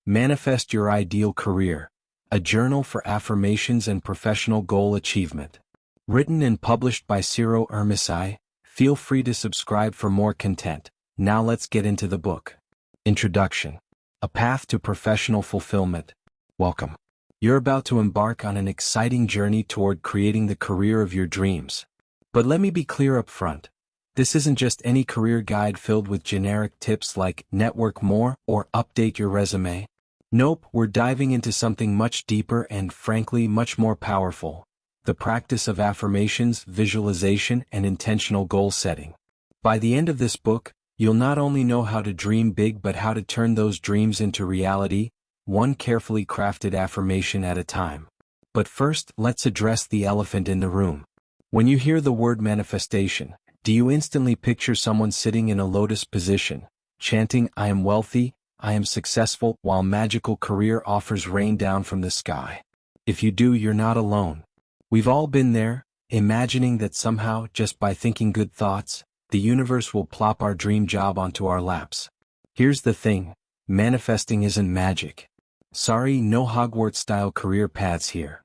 Manifest Your Ideal Career, a journal for affirmations and professional goal achievement. Written and published by Ciro Irmici. Feel free to subscribe for more content. Now let's get into the book. Introduction. A Path to Professional Fulfillment. Welcome. You're about to embark on an exciting journey toward creating the career of your dreams. But let me be clear up front. This isn't just any career guide filled with generic tips like network more or update your resume. Nope, we're diving into something much deeper and, frankly, much more powerful. The practice of affirmations, visualization, and intentional goal setting. By the end of this book, you'll not only know how to dream big but how to turn those dreams into reality, one carefully crafted affirmation at a time. But first, let's address the elephant in the room. When you hear the word manifestation, do you instantly picture someone sitting in a lotus position, chanting, "I am wealthy, I am successful," while magical career offers rain down from the sky? If you do, you're not alone. We've all been there, imagining that somehow, just by thinking good thoughts, the universe will plop our dream job onto our laps. Here's the thing, manifesting isn't magic. Sorry, no Hogwarts-style career paths here.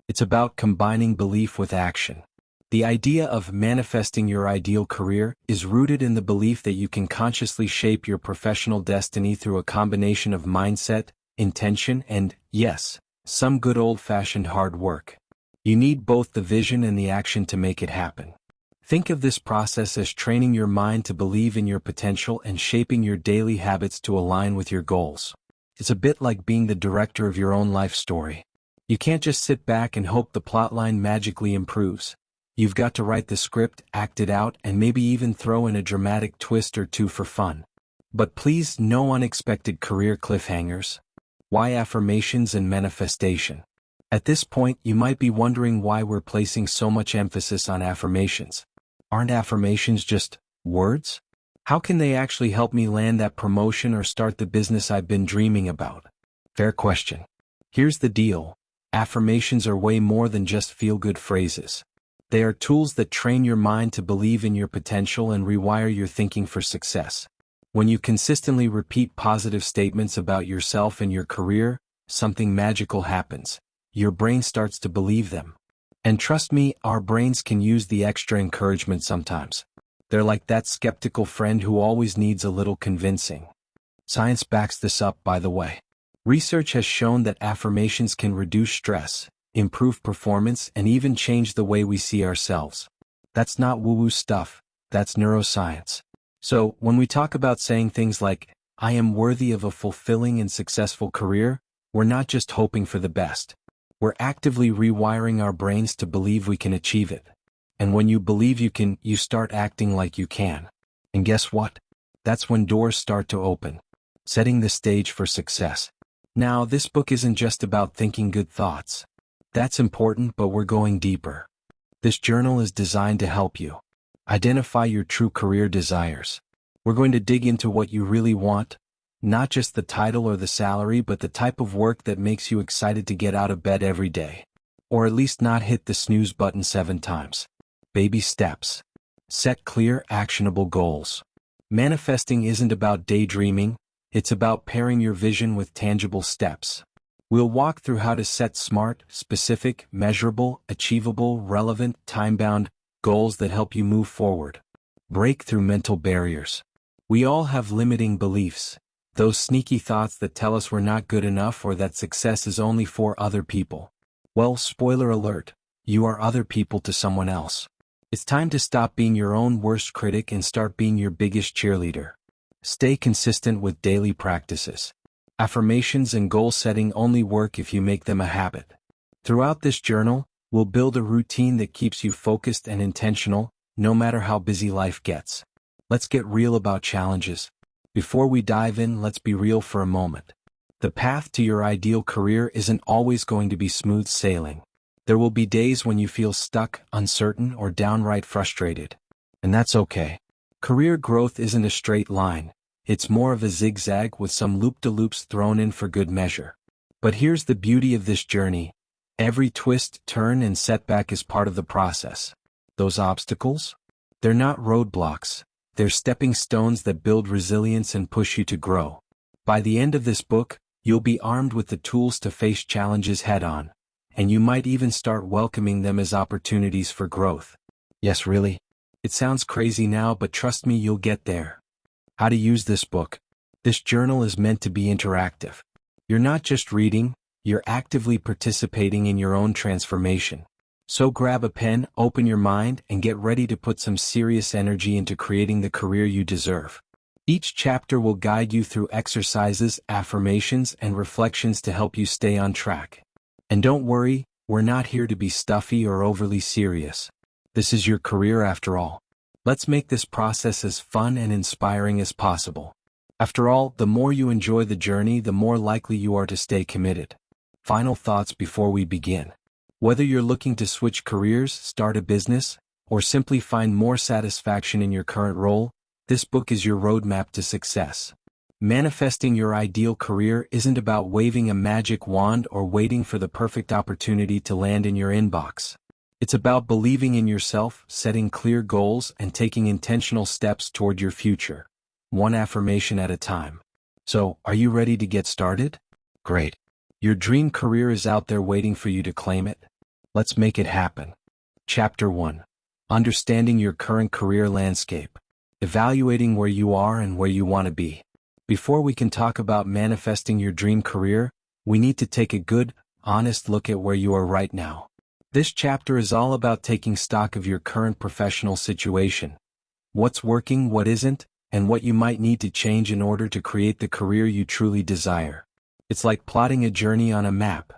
It's about combining belief with action. The idea of manifesting your ideal career is rooted in the belief that you can consciously shape your professional destiny through a combination of mindset, intention, and, yes, some good old-fashioned hard work. You need both the vision and the action to make it happen. Think of this process as training your mind to believe in your potential and shaping your daily habits to align with your goals. It's a bit like being the director of your own life story. You can't just sit back and hope the plotline magically improves. You've got to write the script, act it out, and maybe even throw in a dramatic twist or two for fun. But please, no unexpected career cliffhangers. Why affirmations and manifestation? At this point, you might be wondering why we're placing so much emphasis on affirmations. Aren't affirmations just words? How can they actually help me land that promotion or start the business I've been dreaming about? Fair question. Here's the deal. Affirmations are way more than just feel-good phrases. They are tools that train your mind to believe in your potential and rewire your thinking for success. When you consistently repeat positive statements about yourself and your career, something magical happens. Your brain starts to believe them. And trust me, our brains can use the extra encouragement sometimes. They're like that skeptical friend who always needs a little convincing. Science backs this up, by the way. Research has shown that affirmations can reduce stress, improve performance, and even change the way we see ourselves. That's not woo-woo stuff, that's neuroscience. So, when we talk about saying things like, "I am worthy of a fulfilling and successful career," we're not just hoping for the best. We're actively rewiring our brains to believe we can achieve it. And when you believe you can, you start acting like you can. And guess what? That's when doors start to open, setting the stage for success. Now, this book isn't just about thinking good thoughts. That's important, but we're going deeper. This journal is designed to help you identify your true career desires. We're going to dig into what you really want, not just the title or the salary, but the type of work that makes you excited to get out of bed every day. Or at least not hit the snooze button 7 times. Baby steps. Set clear, actionable goals. Manifesting isn't about daydreaming, it's about pairing your vision with tangible steps. We'll walk through how to set smart, specific, measurable, achievable, relevant, time-bound goals that help you move forward. Break through mental barriers. We all have limiting beliefs. Those sneaky thoughts that tell us we're not good enough or that success is only for other people. Well, spoiler alert, you are other people to someone else. It's time to stop being your own worst critic and start being your biggest cheerleader. Stay consistent with daily practices. Affirmations and goal setting only work if you make them a habit. Throughout this journal, we'll build a routine that keeps you focused and intentional, no matter how busy life gets. Let's get real about challenges. Before we dive in, let's be real for a moment. The path to your ideal career isn't always going to be smooth sailing. There will be days when you feel stuck, uncertain, or downright frustrated. And that's okay. Career growth isn't a straight line. It's more of a zigzag with some loop-de-loops thrown in for good measure. But here's the beauty of this journey. Every twist, turn, and setback is part of the process. Those obstacles? They're not roadblocks. They're stepping stones that build resilience and push you to grow. By the end of this book, You'll be armed with the tools to face challenges head-on, and you might even start welcoming them as opportunities for growth. Yes, really? It sounds crazy now, but trust me, you'll get there. How to use this book. This journal is meant to be interactive. You're not just reading, you're actively participating in your own transformation. So grab a pen, open your mind, and get ready to put some serious energy into creating the career you deserve. Each chapter will guide you through exercises, affirmations, and reflections to help you stay on track. And don't worry, we're not here to be stuffy or overly serious. This is your career after all. Let's make this process as fun and inspiring as possible. After all, the more you enjoy the journey, the more likely you are to stay committed. Final thoughts before we begin. Whether you're looking to switch careers, start a business, or simply find more satisfaction in your current role, this book is your roadmap to success. Manifesting your ideal career isn't about waving a magic wand or waiting for the perfect opportunity to land in your inbox. It's about believing in yourself, setting clear goals, and taking intentional steps toward your future, one affirmation at a time. So, are you ready to get started? Great. Your dream career is out there waiting for you to claim it. Let's make it happen. Chapter 1. Understanding your current career landscape. Evaluating where you are and where you want to be. Before we can talk about manifesting your dream career, we need to take a good, honest look at where you are right now. This chapter is all about taking stock of your current professional situation. What's working, what isn't, and what you might need to change in order to create the career you truly desire. It's like plotting a journey on a map.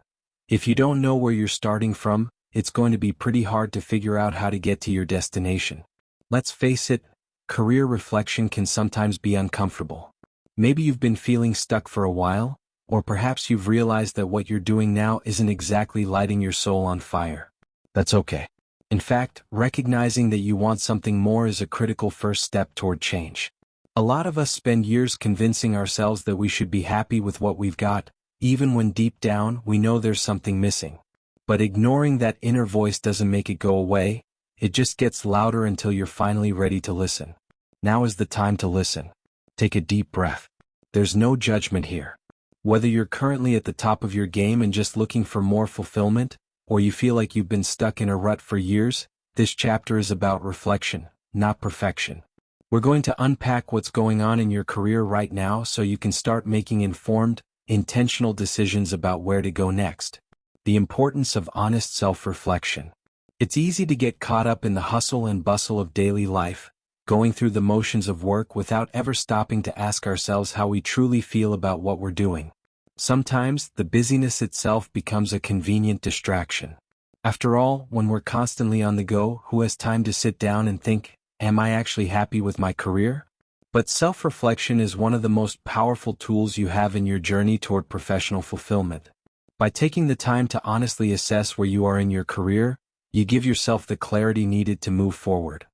If you don't know where you're starting from, it's going to be pretty hard to figure out how to get to your destination. Let's face it, career reflection can sometimes be uncomfortable. Maybe you've been feeling stuck for a while, or perhaps you've realized that what you're doing now isn't exactly lighting your soul on fire. That's okay. In fact, recognizing that you want something more is a critical first step toward change. A lot of us spend years convincing ourselves that we should be happy with what we've got, even when deep down we know there's something missing. But ignoring that inner voice doesn't make it go away, it just gets louder until you're finally ready to listen. Now is the time to listen. Take a deep breath. There's no judgment here. Whether you're currently at the top of your game and just looking for more fulfillment, or you feel like you've been stuck in a rut for years, this chapter is about reflection, not perfection. We're going to unpack what's going on in your career right now so you can start making informed, intentional decisions about where to go next. The importance of honest self-reflection. It's easy to get caught up in the hustle and bustle of daily life, going through the motions of work without ever stopping to ask ourselves how we truly feel about what we're doing. Sometimes, the busyness itself becomes a convenient distraction. After all, when we're constantly on the go, who has time to sit down and think, am I actually happy with my career? But self-reflection is one of the most powerful tools you have in your journey toward professional fulfillment. By taking the time to honestly assess where you are in your career, you give yourself the clarity needed to move forward.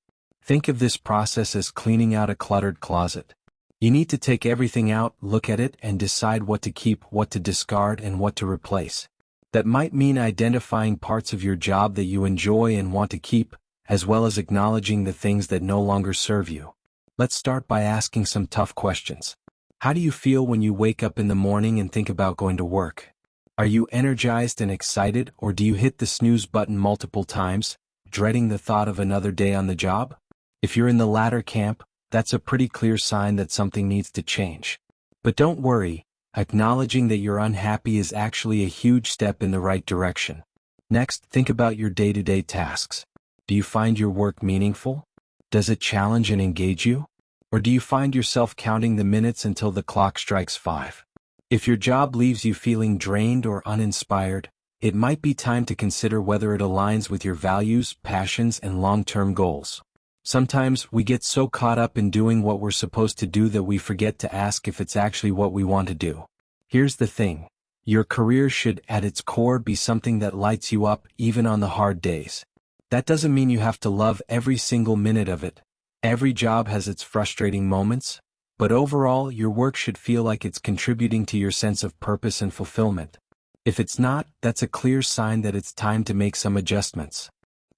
Think of this process as cleaning out a cluttered closet. You need to take everything out, look at it, and decide what to keep, what to discard, and what to replace. That might mean identifying parts of your job that you enjoy and want to keep, as well as acknowledging the things that no longer serve you. Let's start by asking some tough questions. How do you feel when you wake up in the morning and think about going to work? Are you energized and excited, or do you hit the snooze button multiple times, dreading the thought of another day on the job? If you're in the latter camp, that's a pretty clear sign that something needs to change. But don't worry, acknowledging that you're unhappy is actually a huge step in the right direction. Next, think about your day-to-day tasks. Do you find your work meaningful? Does it challenge and engage you? Or do you find yourself counting the minutes until the clock strikes 5? If your job leaves you feeling drained or uninspired, it might be time to consider whether it aligns with your values, passions, and long-term goals. Sometimes we get so caught up in doing what we're supposed to do that we forget to ask if it's actually what we want to do. Here's the thing. Your career should, at its core, be something that lights you up even on the hard days. That doesn't mean you have to love every single minute of it. Every job has its frustrating moments, but overall, your work should feel like it's contributing to your sense of purpose and fulfillment. If it's not, that's a clear sign that it's time to make some adjustments.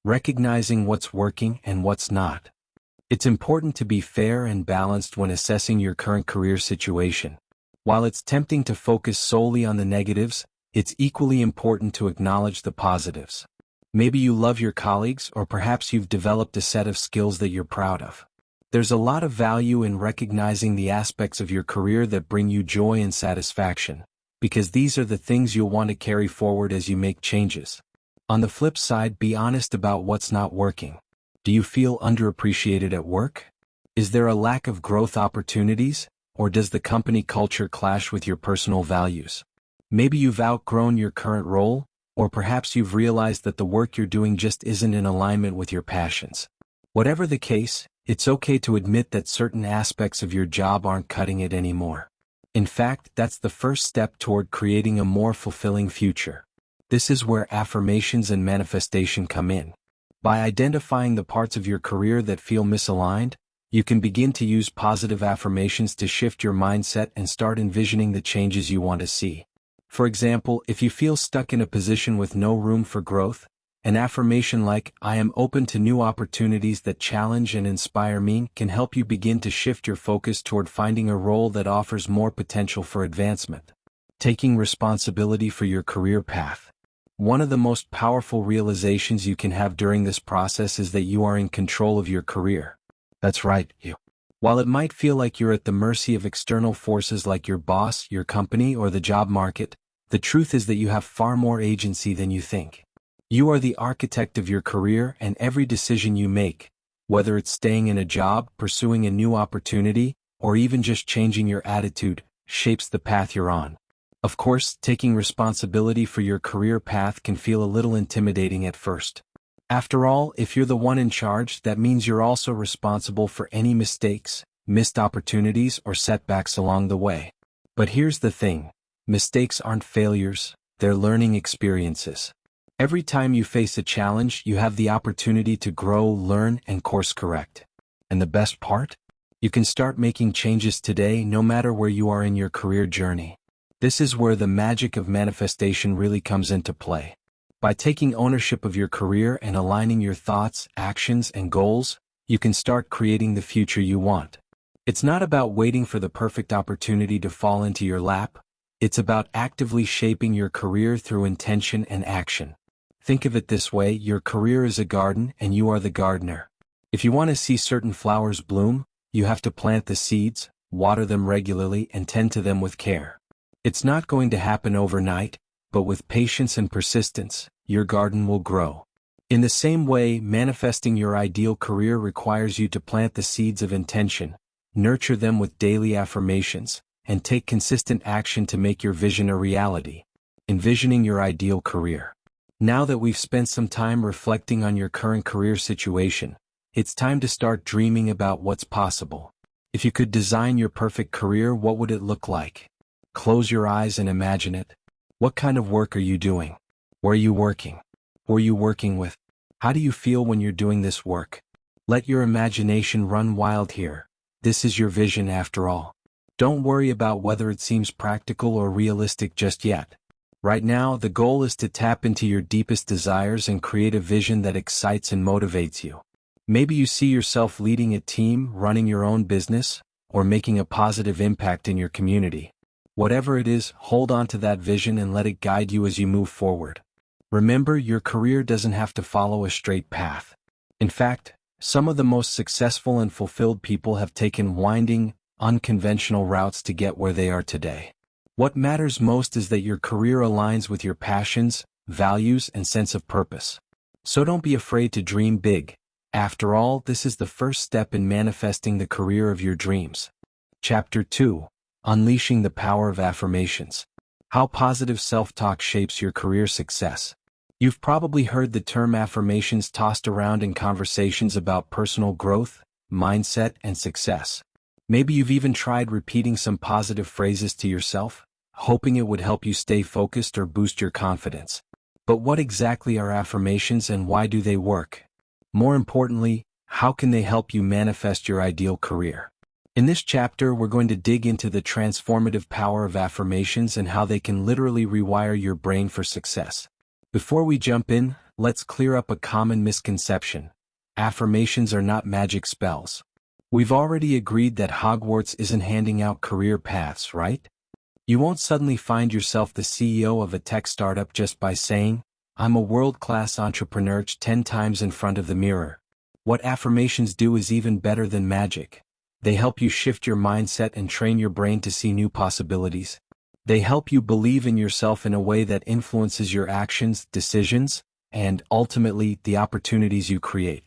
Recognizing what's working and what's not. It's important to be fair and balanced when assessing your current career situation. While it's tempting to focus solely on the negatives, it's equally important to acknowledge the positives. Maybe you love your colleagues, or perhaps you've developed a set of skills that you're proud of. There's a lot of value in recognizing the aspects of your career that bring you joy and satisfaction, because these are the things you'll want to carry forward as you make changes. On the flip side, be honest about what's not working. Do you feel underappreciated at work? Is there a lack of growth opportunities, or does the company culture clash with your personal values? Maybe you've outgrown your current role, or perhaps you've realized that the work you're doing just isn't in alignment with your passions. Whatever the case, it's okay to admit that certain aspects of your job aren't cutting it anymore. In fact, that's the first step toward creating a more fulfilling future. This is where affirmations and manifestation come in. By identifying the parts of your career that feel misaligned, you can begin to use positive affirmations to shift your mindset and start envisioning the changes you want to see. For example, if you feel stuck in a position with no room for growth, an affirmation like, "I am open to new opportunities that challenge and inspire me," can help you begin to shift your focus toward finding a role that offers more potential for advancement. Taking responsibility for your career path. One of the most powerful realizations you can have during this process is that you are in control of your career. That's right, you. While it might feel like you're at the mercy of external forces like your boss, your company, or the job market, the truth is that you have far more agency than you think. You are the architect of your career, and every decision you make, whether it's staying in a job, pursuing a new opportunity, or even just changing your attitude, shapes the path you're on. Of course, taking responsibility for your career path can feel a little intimidating at first. After all, if you're the one in charge, that means you're also responsible for any mistakes, missed opportunities, or setbacks along the way. But here's the thing: mistakes aren't failures, they're learning experiences. Every time you face a challenge, you have the opportunity to grow, learn, and course correct. And the best part? You can start making changes today, no matter where you are in your career journey. This is where the magic of manifestation really comes into play. By taking ownership of your career and aligning your thoughts, actions, and goals, you can start creating the future you want. It's not about waiting for the perfect opportunity to fall into your lap. It's about actively shaping your career through intention and action. Think of it this way: your career is a garden, and you are the gardener. If you want to see certain flowers bloom, you have to plant the seeds, water them regularly, and tend to them with care. It's not going to happen overnight, but with patience and persistence, your garden will grow. In the same way, manifesting your ideal career requires you to plant the seeds of intention, nurture them with daily affirmations, and take consistent action to make your vision a reality. Envisioning your ideal career. Now that we've spent some time reflecting on your current career situation, it's time to start dreaming about what's possible. If you could design your perfect career, what would it look like? Close your eyes and imagine it. What kind of work are you doing? Where are you working? Who are you working with? How do you feel when you're doing this work? Let your imagination run wild here. This is your vision after all. Don't worry about whether it seems practical or realistic just yet. Right now, the goal is to tap into your deepest desires and create a vision that excites and motivates you. Maybe you see yourself leading a team, running your own business, or making a positive impact in your community. Whatever it is, hold on to that vision and let it guide you as you move forward. Remember, your career doesn't have to follow a straight path. In fact, some of the most successful and fulfilled people have taken winding, unconventional routes to get where they are today. What matters most is that your career aligns with your passions, values, and sense of purpose. So don't be afraid to dream big. After all, this is the first step in manifesting the career of your dreams. Chapter 2: Unleashing the Power of Affirmations. How positive self-talk shapes your career success. You've probably heard the term affirmations tossed around in conversations about personal growth, mindset, and success. Maybe you've even tried repeating some positive phrases to yourself, hoping it would help you stay focused or boost your confidence. But what exactly are affirmations, and why do they work? More importantly, how can they help you manifest your ideal career? In this chapter, we're going to dig into the transformative power of affirmations and how they can literally rewire your brain for success. Before we jump in, let's clear up a common misconception. Affirmations are not magic spells. We've already agreed that Hogwarts isn't handing out career paths, right? You won't suddenly find yourself the CEO of a tech startup just by saying, "I'm a world-class entrepreneur" 10 times in front of the mirror. What affirmations do is even better than magic. They help you shift your mindset and train your brain to see new possibilities. They help you believe in yourself in a way that influences your actions, decisions, and, ultimately, the opportunities you create.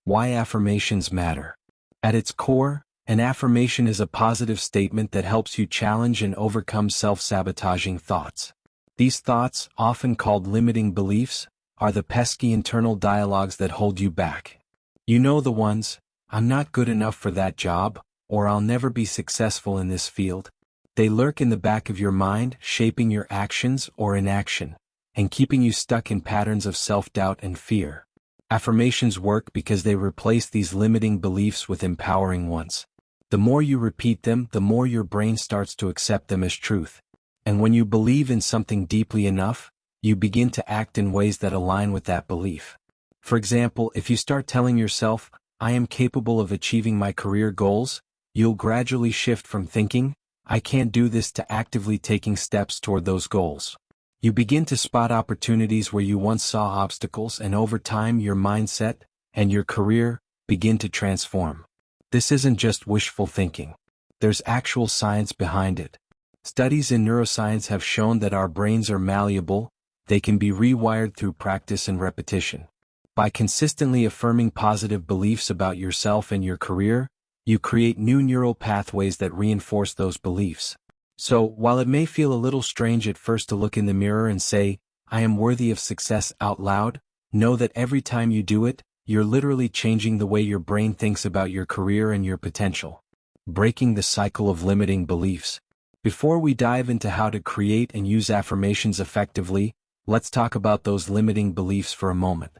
Why affirmations matter. At its core, an affirmation is a positive statement that helps you challenge and overcome self-sabotaging thoughts. These thoughts, often called limiting beliefs, are the pesky internal dialogues that hold you back. You know the ones: "I'm not good enough for that job," or "I'll never be successful in this field." They lurk in the back of your mind, shaping your actions or inaction, and keeping you stuck in patterns of self-doubt and fear. Affirmations work because they replace these limiting beliefs with empowering ones. The more you repeat them, the more your brain starts to accept them as truth. And when you believe in something deeply enough, you begin to act in ways that align with that belief. For example, if you start telling yourself, "I am capable of achieving my career goals," you'll gradually shift from thinking, "I can't do this," to actively taking steps toward those goals. You begin to spot opportunities where you once saw obstacles, and over time your mindset and your career begin to transform. This isn't just wishful thinking. There's actual science behind it. Studies in neuroscience have shown that our brains are malleable. They can be rewired through practice and repetition. By consistently affirming positive beliefs about yourself and your career, you create new neural pathways that reinforce those beliefs. So, while it may feel a little strange at first to look in the mirror and say, "I am worthy of success" out loud, know that every time you do it, you're literally changing the way your brain thinks about your career and your potential. Breaking the cycle of limiting beliefs. Before we dive into how to create and use affirmations effectively, let's talk about those limiting beliefs for a moment.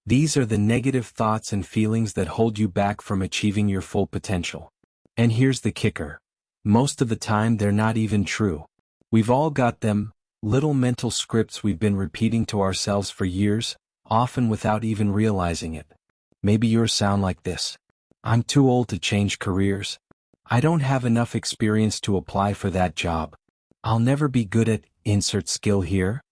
These are the negative thoughts and feelings that hold you back from achieving your full potential. And here's the kicker. Most of the time they're not even true. We've all got them, little mental scripts we've been repeating to ourselves for years, often without even realizing it. Maybe yours sound like this: "I'm too old to change careers. I don't have enough experience to apply for that job. I'll never be good at insert skill here.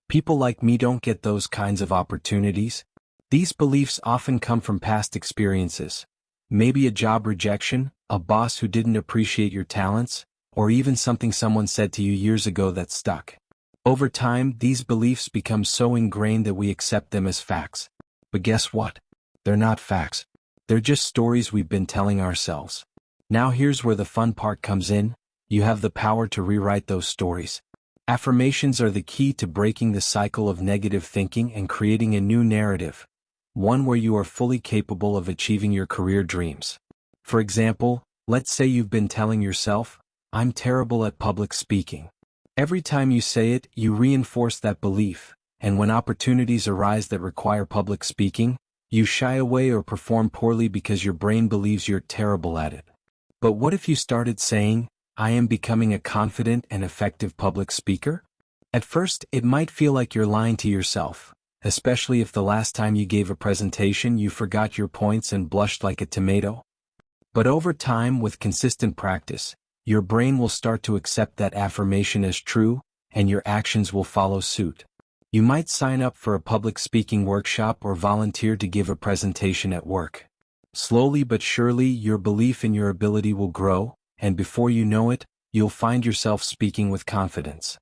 People like me don't get those kinds of opportunities." These beliefs often come from past experiences. Maybe a job rejection, a boss who didn't appreciate your talents, or even something someone said to you years ago that stuck. Over time, these beliefs become so ingrained that we accept them as facts. But guess what? They're not facts. They're just stories we've been telling ourselves. Now here's where the fun part comes in. You have the power to rewrite those stories. Affirmations are the key to breaking the cycle of negative thinking and creating a new narrative, one where you are fully capable of achieving your career dreams. For example, let's say you've been telling yourself, "I'm terrible at public speaking." Every time you say it, you reinforce that belief, and when opportunities arise that require public speaking, you shy away or perform poorly because your brain believes you're terrible at it. But what if you started saying, "I am becoming a confident and effective public speaker"? At first, it might feel like you're lying to yourself, especially if the last time you gave a presentation you forgot your points and blushed like a tomato. But over time, with consistent practice, your brain will start to accept that affirmation as true, and your actions will follow suit. You might sign up for a public speaking workshop or volunteer to give a presentation at work. Slowly but surely, your belief in your ability will grow, and before you know it, you'll find yourself speaking with confidence.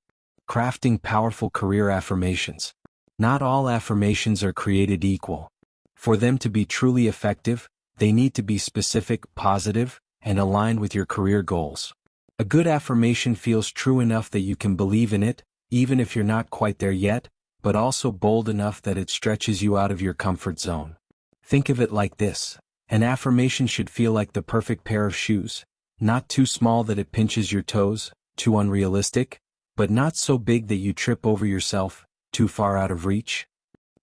Crafting powerful career affirmations. Not all affirmations are created equal. For them to be truly effective, they need to be specific, positive, and aligned with your career goals. A good affirmation feels true enough that you can believe in it, even if you're not quite there yet, but also bold enough that it stretches you out of your comfort zone. Think of it like this. An affirmation should feel like the perfect pair of shoes, not too small that it pinches your toes, too unrealistic, but not so big that you trip over yourself, too far out of reach.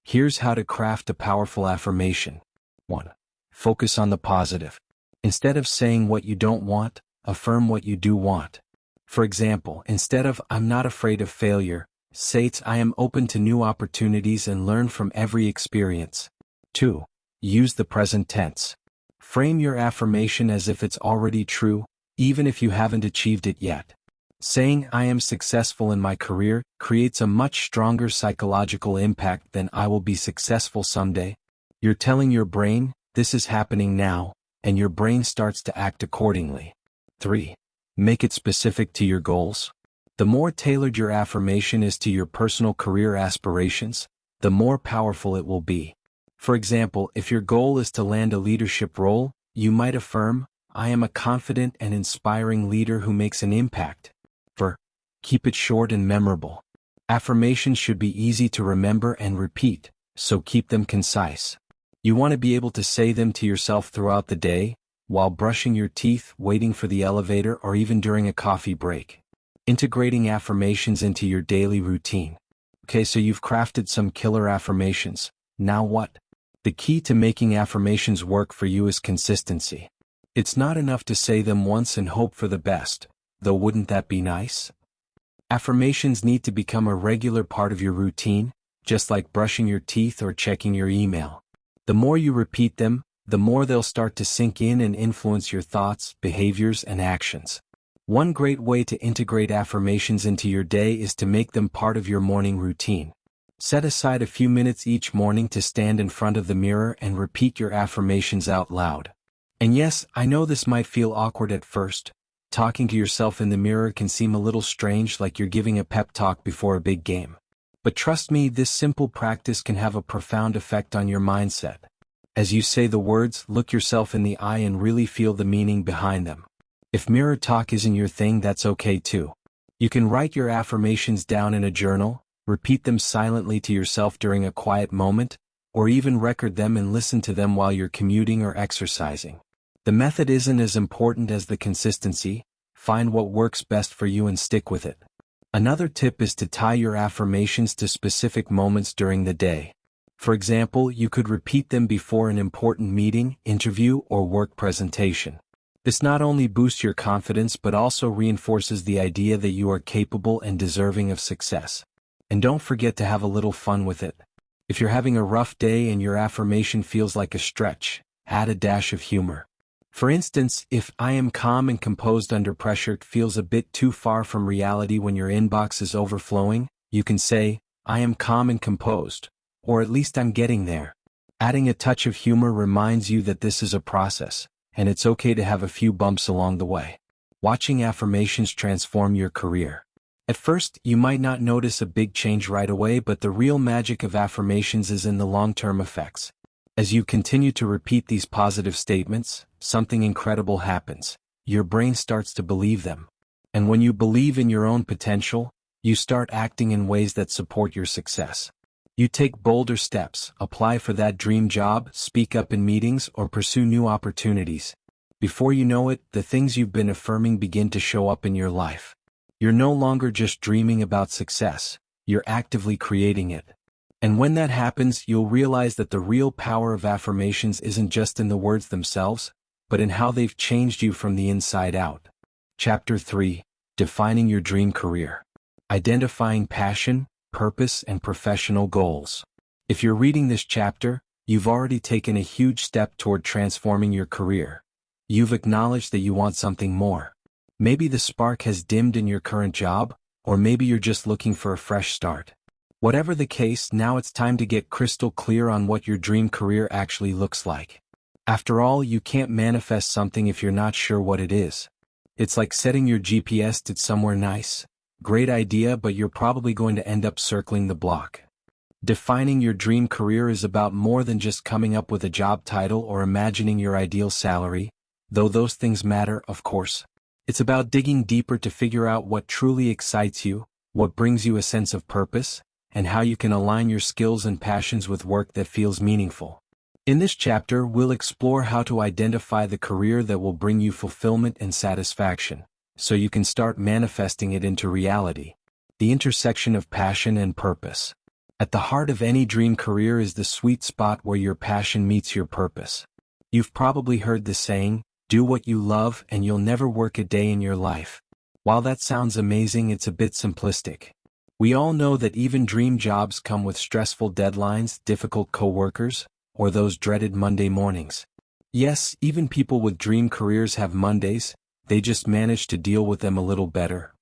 Here's how to craft a powerful affirmation. 1. Focus on the positive. Instead of saying what you don't want, affirm what you do want. For example, instead of "I'm not afraid of failure," say "I am open to new opportunities and learn from every experience." 2. Use the present tense. Frame your affirmation as if it's already true, even if you haven't achieved it yet. Saying I am successful in my career creates a much stronger psychological impact than I will be successful someday. You're telling your brain, this is happening now, and your brain starts to act accordingly. 3. Make it specific to your goals. The more tailored your affirmation is to your personal career aspirations, the more powerful it will be. For example, if your goal is to land a leadership role, you might affirm, I am a confident and inspiring leader who makes an impact. Keep it short and memorable. Affirmations should be easy to remember and repeat, so keep them concise. You want to be able to say them to yourself throughout the day, while brushing your teeth, waiting for the elevator, or even during a coffee break. Integrating affirmations into your daily routine. Okay, so you've crafted some killer affirmations. Now what? The key to making affirmations work for you is consistency. It's not enough to say them once and hope for the best, though wouldn't that be nice? Affirmations need to become a regular part of your routine, just like brushing your teeth or checking your email. The more you repeat them, the more they'll start to sink in and influence your thoughts, behaviors, and actions. One great way to integrate affirmations into your day is to make them part of your morning routine. Set aside a few minutes each morning to stand in front of the mirror and repeat your affirmations out loud. And yes, I know this might feel awkward at first. Talking to yourself in the mirror can seem a little strange, like you're giving a pep talk before a big game. But trust me, this simple practice can have a profound effect on your mindset. As you say the words, look yourself in the eye and really feel the meaning behind them. If mirror talk isn't your thing, that's okay too. You can write your affirmations down in a journal, repeat them silently to yourself during a quiet moment, or even record them and listen to them while you're commuting or exercising. The method isn't as important as the consistency. Find what works best for you and stick with it. Another tip is to tie your affirmations to specific moments during the day. For example, you could repeat them before an important meeting, interview, or work presentation. This not only boosts your confidence but also reinforces the idea that you are capable and deserving of success. And don't forget to have a little fun with it. If you're having a rough day and your affirmation feels like a stretch, add a dash of humor. For instance, if I am calm and composed under pressure feels a bit too far from reality when your inbox is overflowing, you can say, I am calm and composed, or at least I'm getting there. Adding a touch of humor reminds you that this is a process, and it's okay to have a few bumps along the way. Watching affirmations transform your career. At first, you might not notice a big change right away, but the real magic of affirmations is in the long-term effects. As you continue to repeat these positive statements, something incredible happens. Your brain starts to believe them. And when you believe in your own potential, you start acting in ways that support your success. You take bolder steps, apply for that dream job, speak up in meetings, or pursue new opportunities. Before you know it, the things you've been affirming begin to show up in your life. You're no longer just dreaming about success, you're actively creating it. And when that happens, you'll realize that the real power of affirmations isn't just in the words themselves, but in how they've changed you from the inside out. Chapter 3. Defining your dream career. Identifying passion, purpose, and professional goals. If you're reading this chapter, you've already taken a huge step toward transforming your career. You've acknowledged that you want something more. Maybe the spark has dimmed in your current job, or maybe you're just looking for a fresh start. Whatever the case, now it's time to get crystal clear on what your dream career actually looks like. After all, you can't manifest something if you're not sure what it is. It's like setting your GPS to somewhere nice. Great idea, but you're probably going to end up circling the block. Defining your dream career is about more than just coming up with a job title or imagining your ideal salary, though those things matter, of course. It's about digging deeper to figure out what truly excites you, what brings you a sense of purpose, and how you can align your skills and passions with work that feels meaningful. In this chapter, we'll explore how to identify the career that will bring you fulfillment and satisfaction, so you can start manifesting it into reality. The intersection of passion and purpose. At the heart of any dream career is the sweet spot where your passion meets your purpose. You've probably heard the saying, do what you love and you'll never work a day in your life. While that sounds amazing, it's a bit simplistic. We all know that even dream jobs come with stressful deadlines, difficult coworkers, or those dreaded Monday mornings. Yes, even people with dream careers have Mondays, they just manage to deal with them a little better.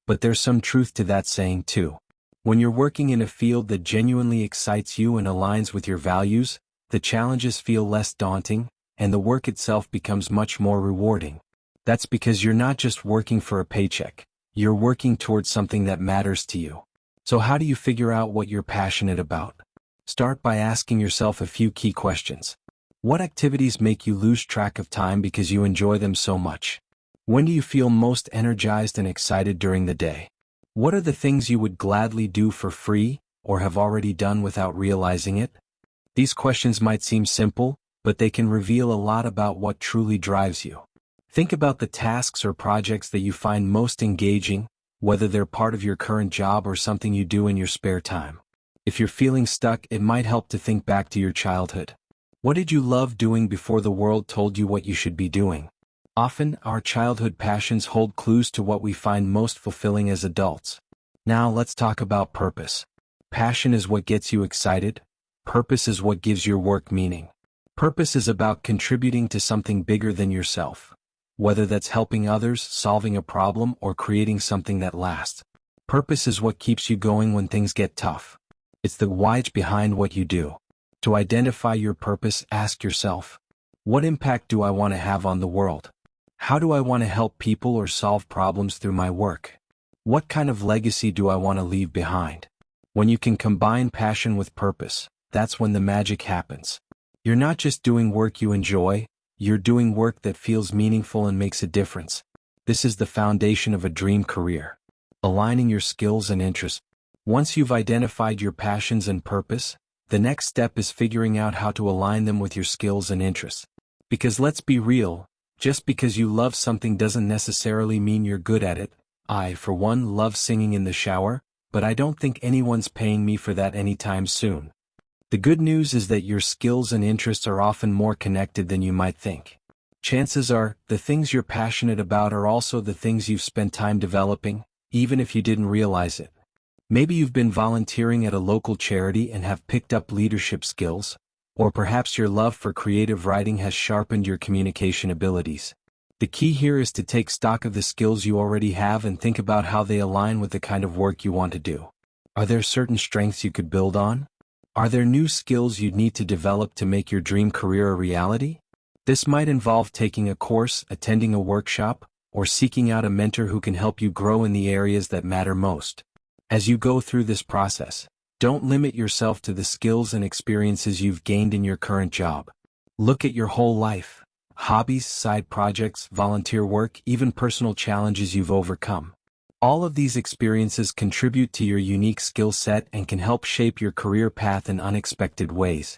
But there's some truth to that saying too. When you're working in a field that genuinely excites you and aligns with your values, the challenges feel less daunting, and the work itself becomes much more rewarding. That's because you're not just working for a paycheck, you're working towards something that matters to you. So how do you figure out what you're passionate about? Start by asking yourself a few key questions. What activities make you lose track of time because you enjoy them so much? When do you feel most energized and excited during the day? What are the things you would gladly do for free, or have already done without realizing it? These questions might seem simple, but they can reveal a lot about what truly drives you. Think about the tasks or projects that you find most engaging, whether they're part of your current job or something you do in your spare time. If you're feeling stuck, it might help to think back to your childhood. What did you love doing before the world told you what you should be doing? Often, our childhood passions hold clues to what we find most fulfilling as adults. Now let's talk about purpose. Passion is what gets you excited. Purpose is what gives your work meaning. Purpose is about contributing to something bigger than yourself. Whether that's helping others, solving a problem, or creating something that lasts. Purpose is what keeps you going when things get tough. It's the why behind what you do. To identify your purpose, ask yourself, what impact do I want to have on the world? How do I want to help people or solve problems through my work? What kind of legacy do I want to leave behind? When you can combine passion with purpose, that's when the magic happens. You're not just doing work you enjoy, you're doing work that feels meaningful and makes a difference. This is the foundation of a dream career. Aligning your skills and interests. Once you've identified your passions and purpose, the next step is figuring out how to align them with your skills and interests. Because let's be real, just because you love something doesn't necessarily mean you're good at it. I, for one, love singing in the shower, but I don't think anyone's paying me for that anytime soon. The good news is that your skills and interests are often more connected than you might think. Chances are, the things you're passionate about are also the things you've spent time developing, even if you didn't realize it. Maybe you've been volunteering at a local charity and have picked up leadership skills, or perhaps your love for creative writing has sharpened your communication abilities. The key here is to take stock of the skills you already have and think about how they align with the kind of work you want to do. Are there certain strengths you could build on? Are there new skills you'd need to develop to make your dream career a reality? This might involve taking a course, attending a workshop, or seeking out a mentor who can help you grow in the areas that matter most. As you go through this process, don't limit yourself to the skills and experiences you've gained in your current job. Look at your whole life. Hobbies, side projects, volunteer work, even personal challenges you've overcome. All of these experiences contribute to your unique skill set and can help shape your career path in unexpected ways.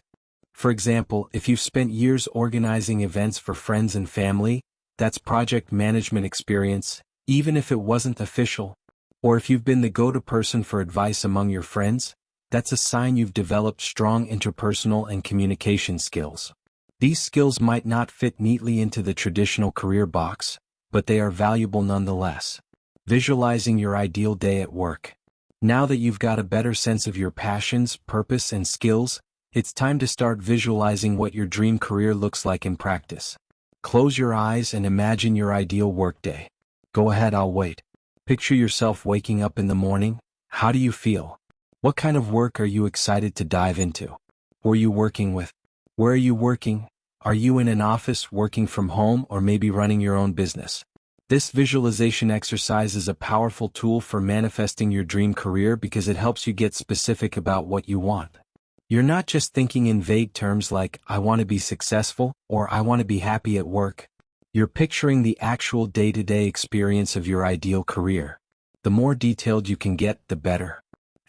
For example, if you've spent years organizing events for friends and family, that's project management experience, even if it wasn't official. Or if you've been the go-to person for advice among your friends, that's a sign you've developed strong interpersonal and communication skills. These skills might not fit neatly into the traditional career box, but they are valuable nonetheless. Visualizing your ideal day at work. Now that you've got a better sense of your passions, purpose, and skills, it's time to start visualizing what your dream career looks like in practice. Close your eyes and imagine your ideal workday. Go ahead, I'll wait. Picture yourself waking up in the morning. How do you feel? What kind of work are you excited to dive into? Who are you working with? Where are you working? Are you in an office, working from home, or maybe running your own business? This visualization exercise is a powerful tool for manifesting your dream career because it helps you get specific about what you want. You're not just thinking in vague terms like, I want to be successful, or I want to be happy at work. You're picturing the actual day-to-day experience of your ideal career. The more detailed you can get, the better.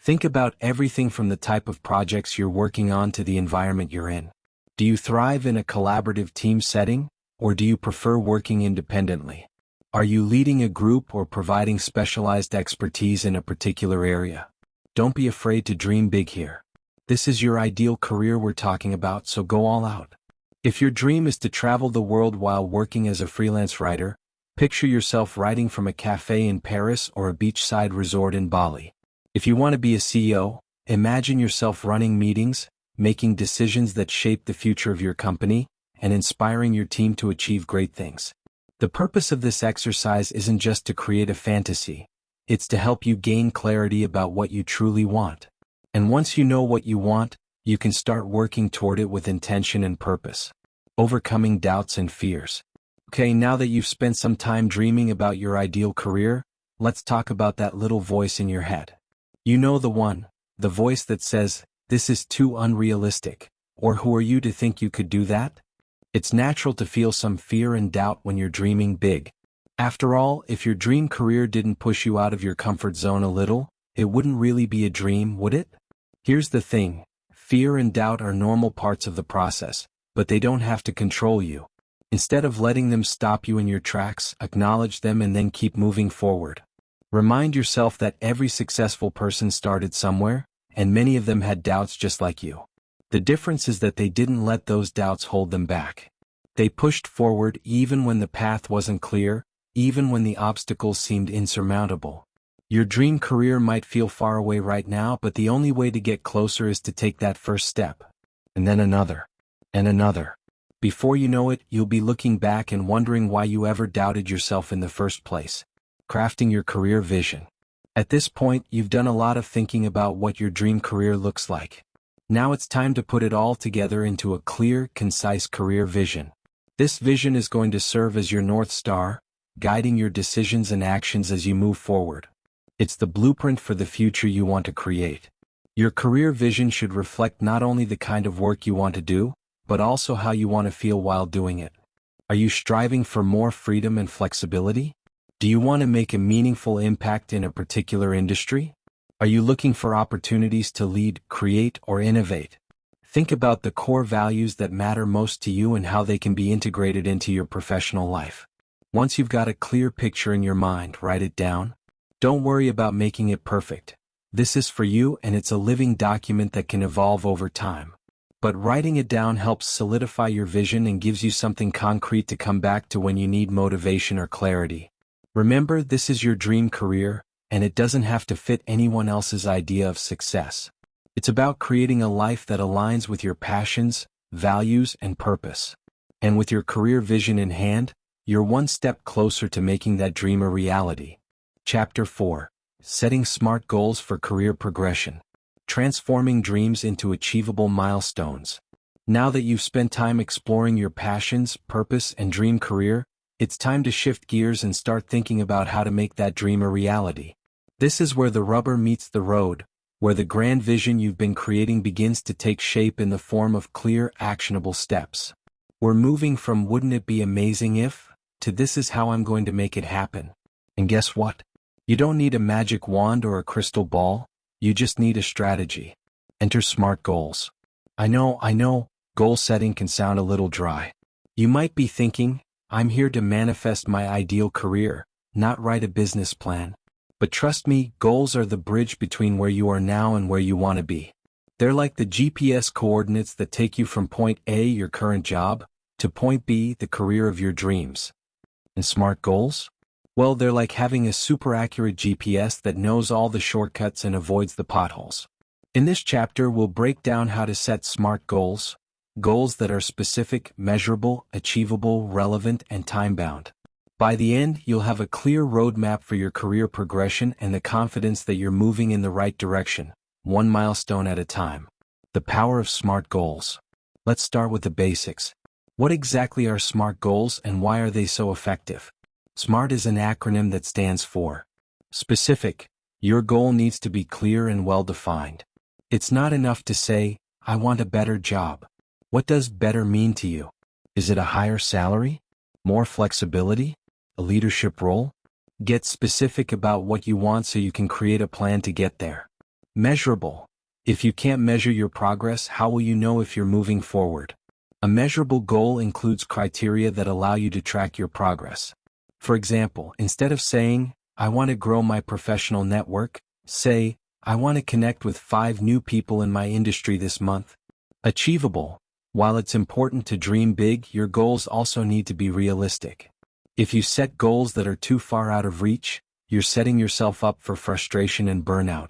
Think about everything from the type of projects you're working on to the environment you're in. Do you thrive in a collaborative team setting, or do you prefer working independently? Are you leading a group or providing specialized expertise in a particular area? Don't be afraid to dream big here. This is your ideal career we're talking about, so go all out. If your dream is to travel the world while working as a freelance writer, picture yourself writing from a cafe in Paris or a beachside resort in Bali. If you want to be a CEO, imagine yourself running meetings, making decisions that shape the future of your company, and inspiring your team to achieve great things. The purpose of this exercise isn't just to create a fantasy, It's to help you gain clarity about what you truly want. And once you know what you want, you can start working toward it with intention and purpose, overcoming doubts and fears. Okay, now that you've spent some time dreaming about your ideal career, let's talk about that little voice in your head. You know the one, the voice that says, "This is too unrealistic," or "Who are you to think you could do that?" It's natural to feel some fear and doubt when you're dreaming big. After all, if your dream career didn't push you out of your comfort zone a little, it wouldn't really be a dream, would it? Here's the thing, fear and doubt are normal parts of the process, but they don't have to control you. Instead of letting them stop you in your tracks, acknowledge them and then keep moving forward. Remind yourself that every successful person started somewhere, and many of them had doubts just like you. The difference is that they didn't let those doubts hold them back. They pushed forward even when the path wasn't clear, even when the obstacles seemed insurmountable. Your dream career might feel far away right now, but the only way to get closer is to take that first step. And then another. And another. Before you know it, you'll be looking back and wondering why you ever doubted yourself in the first place. Crafting your career vision. At this point, you've done a lot of thinking about what your dream career looks like. Now it's time to put it all together into a clear, concise career vision. This vision is going to serve as your North Star, guiding your decisions and actions as you move forward. It's the blueprint for the future you want to create. Your career vision should reflect not only the kind of work you want to do, but also how you want to feel while doing it. Are you striving for more freedom and flexibility? Do you want to make a meaningful impact in a particular industry? Are you looking for opportunities to lead, create, or innovate? Think about the core values that matter most to you and how they can be integrated into your professional life. Once you've got a clear picture in your mind, write it down. Don't worry about making it perfect. This is for you, and it's a living document that can evolve over time. But writing it down helps solidify your vision and gives you something concrete to come back to when you need motivation or clarity. Remember, this is your dream career, and it doesn't have to fit anyone else's idea of success. It's about creating a life that aligns with your passions, values, and purpose. And with your career vision in hand, you're one step closer to making that dream a reality. Chapter 4. Setting Smart Goals for Career Progression. Transforming Dreams into Achievable Milestones. Now that you've spent time exploring your passions, purpose, and dream career, it's time to shift gears and start thinking about how to make that dream a reality. This is where the rubber meets the road, where the grand vision you've been creating begins to take shape in the form of clear, actionable steps. We're moving from "wouldn't it be amazing if" to "this is how I'm going to make it happen." And guess what? You don't need a magic wand or a crystal ball, you just need a strategy. Enter SMART goals. I know, goal setting can sound a little dry. You might be thinking, I'm here to manifest my ideal career, not write a business plan. But trust me, goals are the bridge between where you are now and where you want to be. They're like the GPS coordinates that take you from point A, your current job, to point B, the career of your dreams. And SMART goals? Well, they're like having a super accurate GPS that knows all the shortcuts and avoids the potholes. In this chapter, we'll break down how to set SMART goals, goals that are specific, measurable, achievable, relevant, and time-bound. By the end, you'll have a clear roadmap for your career progression and the confidence that you're moving in the right direction, one milestone at a time. The power of SMART goals. Let's start with the basics. What exactly are SMART goals and why are they so effective? SMART is an acronym that stands for specific. Your goal needs to be clear and well-defined. It's not enough to say, I want a better job. What does better mean to you? Is it a higher salary? More flexibility? A leadership role? Get specific about what you want so you can create a plan to get there. Measurable. If you can't measure your progress, how will you know if you're moving forward? A measurable goal includes criteria that allow you to track your progress. For example, instead of saying, I want to grow my professional network, say, I want to connect with 5 new people in my industry this month. Achievable. While it's important to dream big, your goals also need to be realistic. If you set goals that are too far out of reach, you're setting yourself up for frustration and burnout.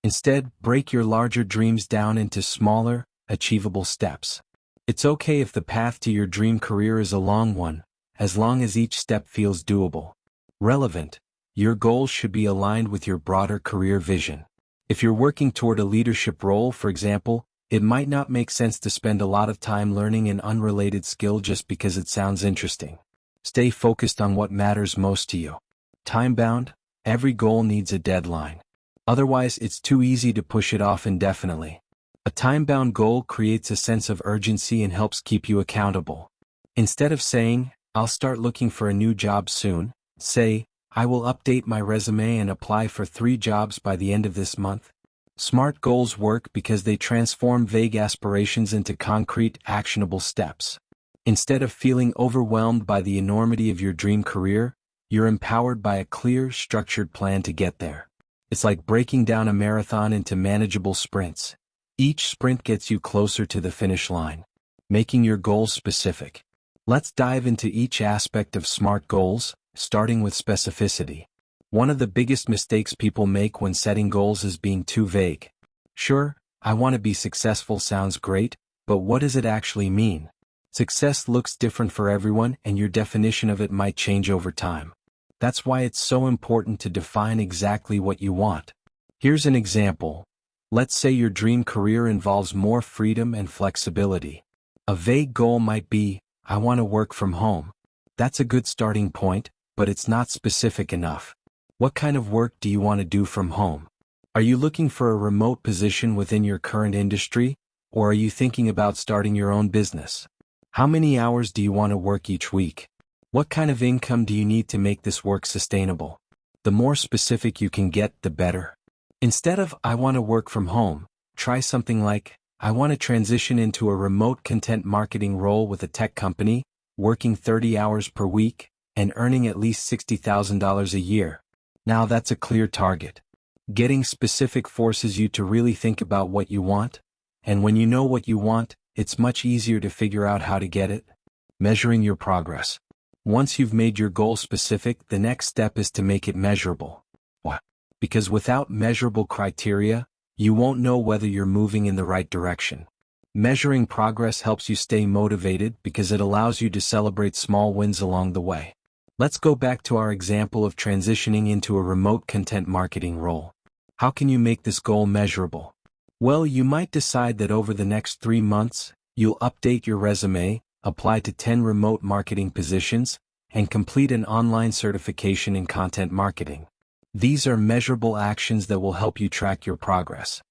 Instead, break your larger dreams down into smaller, achievable steps. It's okay if the path to your dream career is a long one, as long as each step feels doable. Relevant. Your goals should be aligned with your broader career vision. If you're working toward a leadership role, for example, it might not make sense to spend a lot of time learning an unrelated skill just because it sounds interesting. Stay focused on what matters most to you. Time-bound, every goal needs a deadline. Otherwise, it's too easy to push it off indefinitely. A time-bound goal creates a sense of urgency and helps keep you accountable. Instead of saying, "I'll start looking for a new job soon," say, "I will update my resume and apply for 3 jobs by the end of this month." Smart goals work because they transform vague aspirations into concrete, actionable steps. Instead of feeling overwhelmed by the enormity of your dream career, you're empowered by a clear, structured plan to get there. It's like breaking down a marathon into manageable sprints. Each sprint gets you closer to the finish line, making your goals specific. Let's dive into each aspect of SMART goals, starting with specificity. One of the biggest mistakes people make when setting goals is being too vague. Sure, "I want to be successful" sounds great, but what does it actually mean? Success looks different for everyone, and your definition of it might change over time. That's why it's so important to define exactly what you want. Here's an example. Let's say your dream career involves more freedom and flexibility. A vague goal might be, "I want to work from home." That's a good starting point, but it's not specific enough. What kind of work do you want to do from home? Are you looking for a remote position within your current industry, or are you thinking about starting your own business? How many hours do you want to work each week? What kind of income do you need to make this work sustainable? The more specific you can get, the better. Instead of "I want to work from home," try something like, "I want to transition into a remote content marketing role with a tech company, working 30 hours per week, and earning at least $60,000 a year." Now that's a clear target. Getting specific forces you to really think about what you want, and when you know what you want, it's much easier to figure out how to get it. Measuring your progress. Once you've made your goal specific, the next step is to make it measurable. Why? Because without measurable criteria, you won't know whether you're moving in the right direction. Measuring progress helps you stay motivated because it allows you to celebrate small wins along the way. Let's go back to our example of transitioning into a remote content marketing role. How can you make this goal measurable? Well, you might decide that over the next 3 months, you'll update your resume, apply to 10 remote marketing positions, and complete an online certification in content marketing. These are measurable actions that will help you track your progress.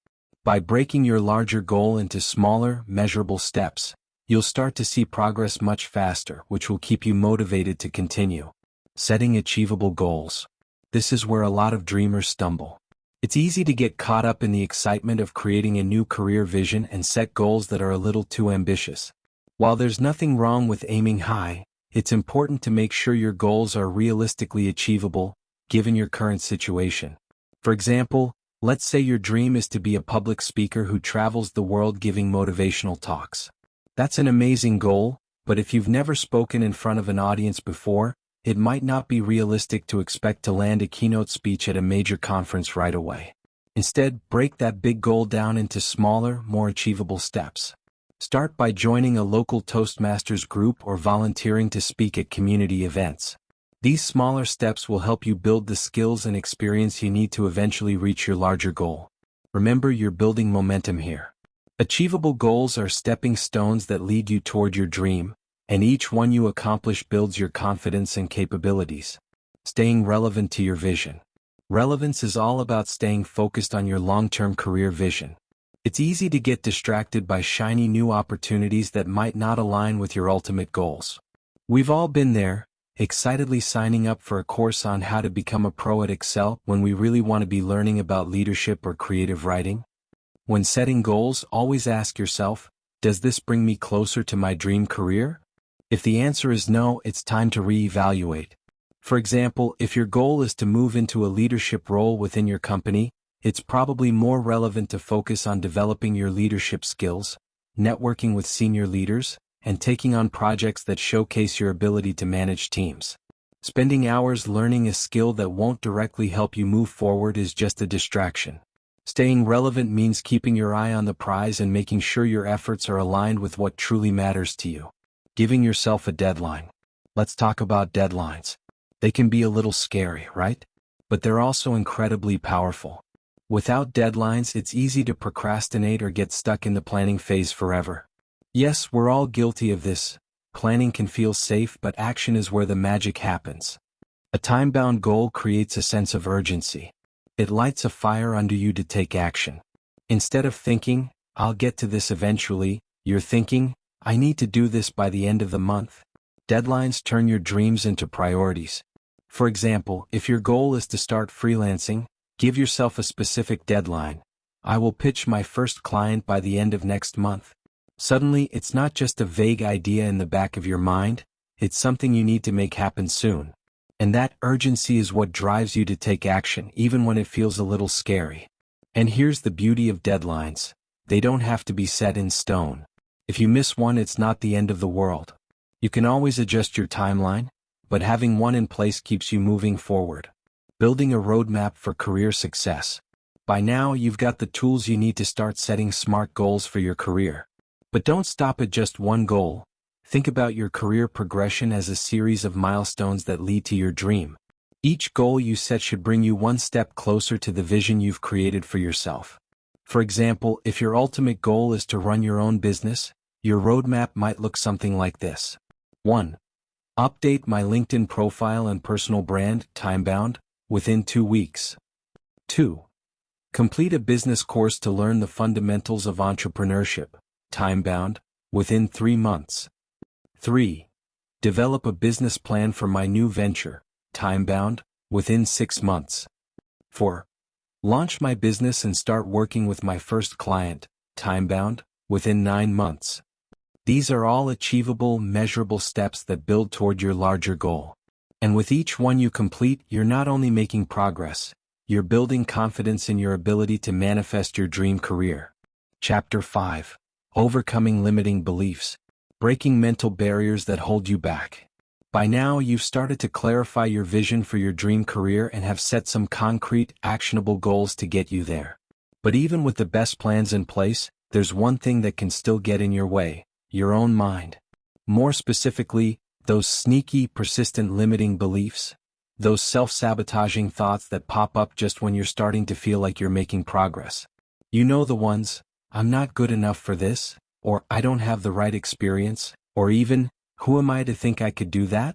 By breaking your larger goal into smaller, measurable steps, you'll start to see progress much faster, which will keep you motivated to continue. Setting achievable goals. This is where a lot of dreamers stumble. It's easy to get caught up in the excitement of creating a new career vision and set goals that are a little too ambitious. While there's nothing wrong with aiming high, it's important to make sure your goals are realistically achievable, given your current situation. For example, let's say your dream is to be a public speaker who travels the world giving motivational talks. That's an amazing goal, but if you've never spoken in front of an audience before, it might not be realistic to expect to land a keynote speech at a major conference right away. Instead, break that big goal down into smaller, more achievable steps. Start by joining a local Toastmasters group or volunteering to speak at community events. These smaller steps will help you build the skills and experience you need to eventually reach your larger goal. Remember, you're building momentum here. Achievable goals are stepping stones that lead you toward your dream, and each one you accomplish builds your confidence and capabilities. Staying relevant to your vision. Relevance is all about staying focused on your long-term career vision. It's easy to get distracted by shiny new opportunities that might not align with your ultimate goals. We've all been there, excitedly signing up for a course on how to become a pro at Excel when we really want to be learning about leadership or creative writing. When setting goals, always ask yourself, does this bring me closer to my dream career? If the answer is no, it's time to reevaluate. For example, if your goal is to move into a leadership role within your company, it's probably more relevant to focus on developing your leadership skills, networking with senior leaders, and taking on projects that showcase your ability to manage teams. Spending hours learning a skill that won't directly help you move forward is just a distraction. Staying relevant means keeping your eye on the prize and making sure your efforts are aligned with what truly matters to you. Giving yourself a deadline. Let's talk about deadlines. They can be a little scary, right? but they're also incredibly powerful. Without deadlines, it's easy to procrastinate or get stuck in the planning phase forever. Yes, we're all guilty of this. Planning can feel safe, but action is where the magic happens. A time-bound goal creates a sense of urgency. It lights a fire under you to take action. Instead of thinking, "I'll get to this eventually," you're thinking, "I need to do this by the end of the month." Deadlines turn your dreams into priorities. For example, if your goal is to start freelancing, give yourself a specific deadline. "I will pitch my first client by the end of next month." Suddenly, it's not just a vague idea in the back of your mind, it's something you need to make happen soon. And that urgency is what drives you to take action even when it feels a little scary. And here's the beauty of deadlines. They don't have to be set in stone. If you miss one, it's not the end of the world. You can always adjust your timeline, but having one in place keeps you moving forward. Building a roadmap for career success. By now, you've got the tools you need to start setting smart goals for your career. But don't stop at just one goal. Think about your career progression as a series of milestones that lead to your dream. Each goal you set should bring you one step closer to the vision you've created for yourself. For example, if your ultimate goal is to run your own business, your roadmap might look something like this. 1. Update my LinkedIn profile and personal brand, time-bound, within 2 weeks. 2. Complete a business course to learn the fundamentals of entrepreneurship, time-bound, within 3 months. 3. Develop a business plan for my new venture, time-bound, within 6 months. 4. Launch my business and start working with my first client, time-bound, within 9 months. These are all achievable, measurable steps that build toward your larger goal. And with each one you complete, you're not only making progress, you're building confidence in your ability to manifest your dream career. Chapter 5. Overcoming limiting beliefs. Breaking mental barriers that hold you back. By now, you've started to clarify your vision for your dream career and have set some concrete, actionable goals to get you there. But even with the best plans in place, there's one thing that can still get in your way: your own mind. More specifically, those sneaky, persistent limiting beliefs. Those self-sabotaging thoughts that pop up just when you're starting to feel like you're making progress. You know the ones: "I'm not good enough for this," or "I don't have the right experience," or even, "Who am I to think I could do that?"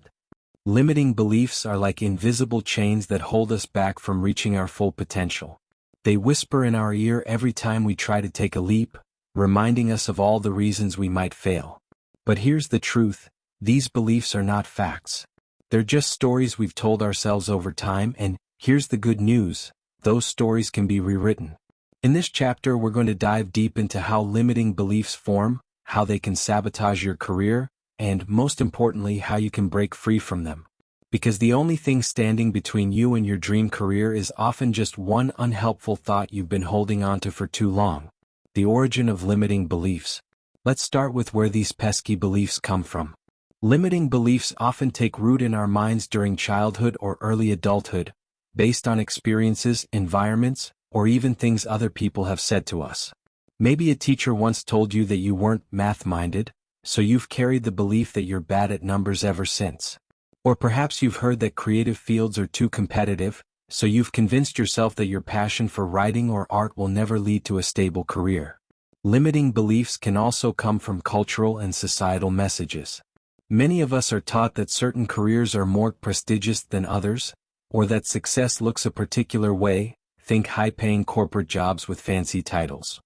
Limiting beliefs are like invisible chains that hold us back from reaching our full potential. They whisper in our ear every time we try to take a leap, reminding us of all the reasons we might fail. But here's the truth: these beliefs are not facts. They're just stories we've told ourselves over time, and here's the good news: those stories can be rewritten. In this chapter, we're going to dive deep into how limiting beliefs form, how they can sabotage your career, and most importantly, how you can break free from them. Because the only thing standing between you and your dream career is often just one unhelpful thought you've been holding onto for too long. The origin of limiting beliefs. Let's start with where these pesky beliefs come from. Limiting beliefs often take root in our minds during childhood or early adulthood, based on experiences, environments, or even things other people have said to us. Maybe a teacher once told you that you weren't math-minded, so you've carried the belief that you're bad at numbers ever since. Or perhaps you've heard that creative fields are too competitive, so you've convinced yourself that your passion for writing or art will never lead to a stable career. Limiting beliefs can also come from cultural and societal messages. Many of us are taught that certain careers are more prestigious than others, or that success looks a particular way. Think high-paying corporate jobs with fancy titles.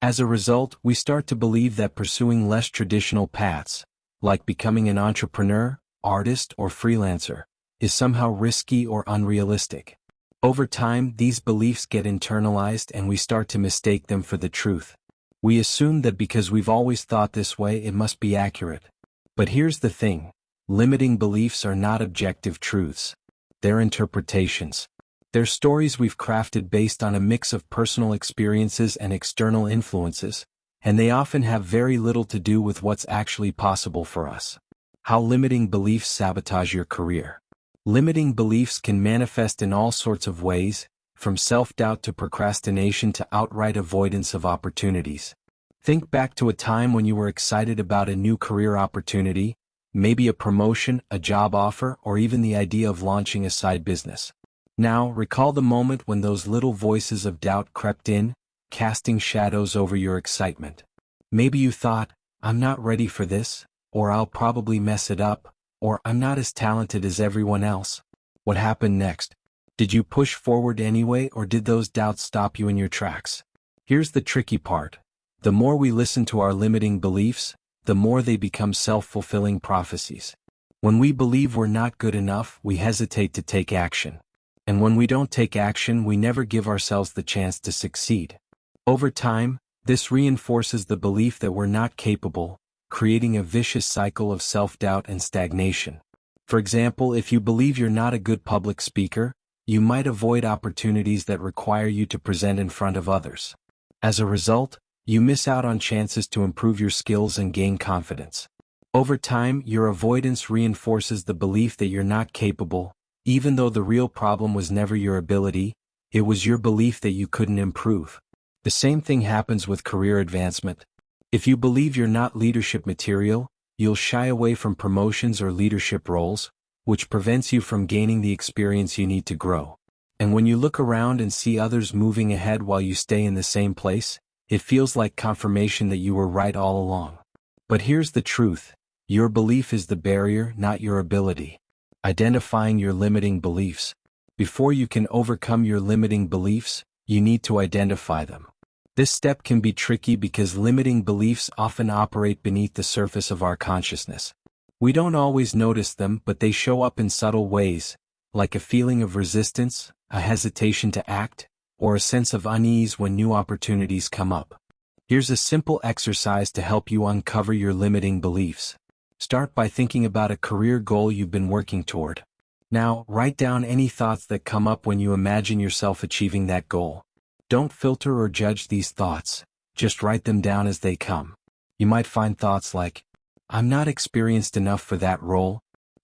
As a result, we start to believe that pursuing less traditional paths, like becoming an entrepreneur, artist, or freelancer, is somehow risky or unrealistic. Over time, these beliefs get internalized and we start to mistake them for the truth. We assume that because we've always thought this way, it must be accurate. But here's the thing: limiting beliefs are not objective truths. They're interpretations. They're stories we've crafted based on a mix of personal experiences and external influences, and they often have very little to do with what's actually possible for us. How limiting beliefs sabotage your career. Limiting beliefs can manifest in all sorts of ways, from self-doubt to procrastination to outright avoidance of opportunities. Think back to a time when you were excited about a new career opportunity, maybe a promotion, a job offer, or even the idea of launching a side business. Now, recall the moment when those little voices of doubt crept in, casting shadows over your excitement. Maybe you thought, I'm not ready for this, or I'll probably mess it up, or I'm not as talented as everyone else. What happened next? Did you push forward anyway, or did those doubts stop you in your tracks? Here's the tricky part. The more we listen to our limiting beliefs, the more they become self-fulfilling prophecies. When we believe we're not good enough, we hesitate to take action. And when we don't take action, we never give ourselves the chance to succeed. Over time, this reinforces the belief that we're not capable, creating a vicious cycle of self-doubt and stagnation. For example, if you believe you're not a good public speaker, you might avoid opportunities that require you to present in front of others. As a result, you miss out on chances to improve your skills and gain confidence. Over time, your avoidance reinforces the belief that you're not capable, even though the real problem was never your ability, it was your belief that you couldn't improve. The same thing happens with career advancement. If you believe you're not leadership material, you'll shy away from promotions or leadership roles, which prevents you from gaining the experience you need to grow. And when you look around and see others moving ahead while you stay in the same place, it feels like confirmation that you were right all along. But here's the truth. Your belief is the barrier, not your ability. Identifying your limiting beliefs. Before you can overcome your limiting beliefs, you need to identify them. This step can be tricky because limiting beliefs often operate beneath the surface of our consciousness. We don't always notice them, but they show up in subtle ways, like a feeling of resistance, a hesitation to act, or a sense of unease when new opportunities come up. Here's a simple exercise to help you uncover your limiting beliefs. Start by thinking about a career goal you've been working toward. Now, write down any thoughts that come up when you imagine yourself achieving that goal. Don't filter or judge these thoughts, just write them down as they come. You might find thoughts like, I'm not experienced enough for that role.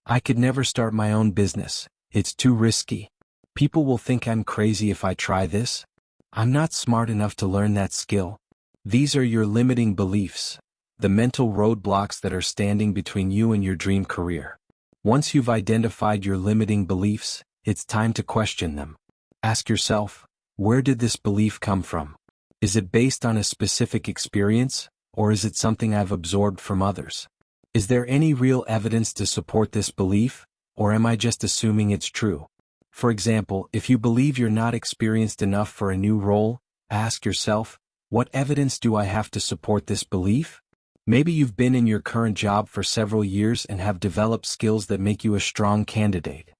I could never start my own business, it's too risky. People will think I'm crazy if I try this. I'm not smart enough to learn that skill. These are your limiting beliefs, the mental roadblocks that are standing between you and your dream career. Once you've identified your limiting beliefs, it's time to question them. Ask yourself, where did this belief come from? Is it based on a specific experience, or is it something I've absorbed from others? Is there any real evidence to support this belief, or am I just assuming it's true? For example, if you believe you're not experienced enough for a new role, ask yourself, what evidence do I have to support this belief? Maybe you've been in your current job for several years and have developed skills that make you a strong candidate.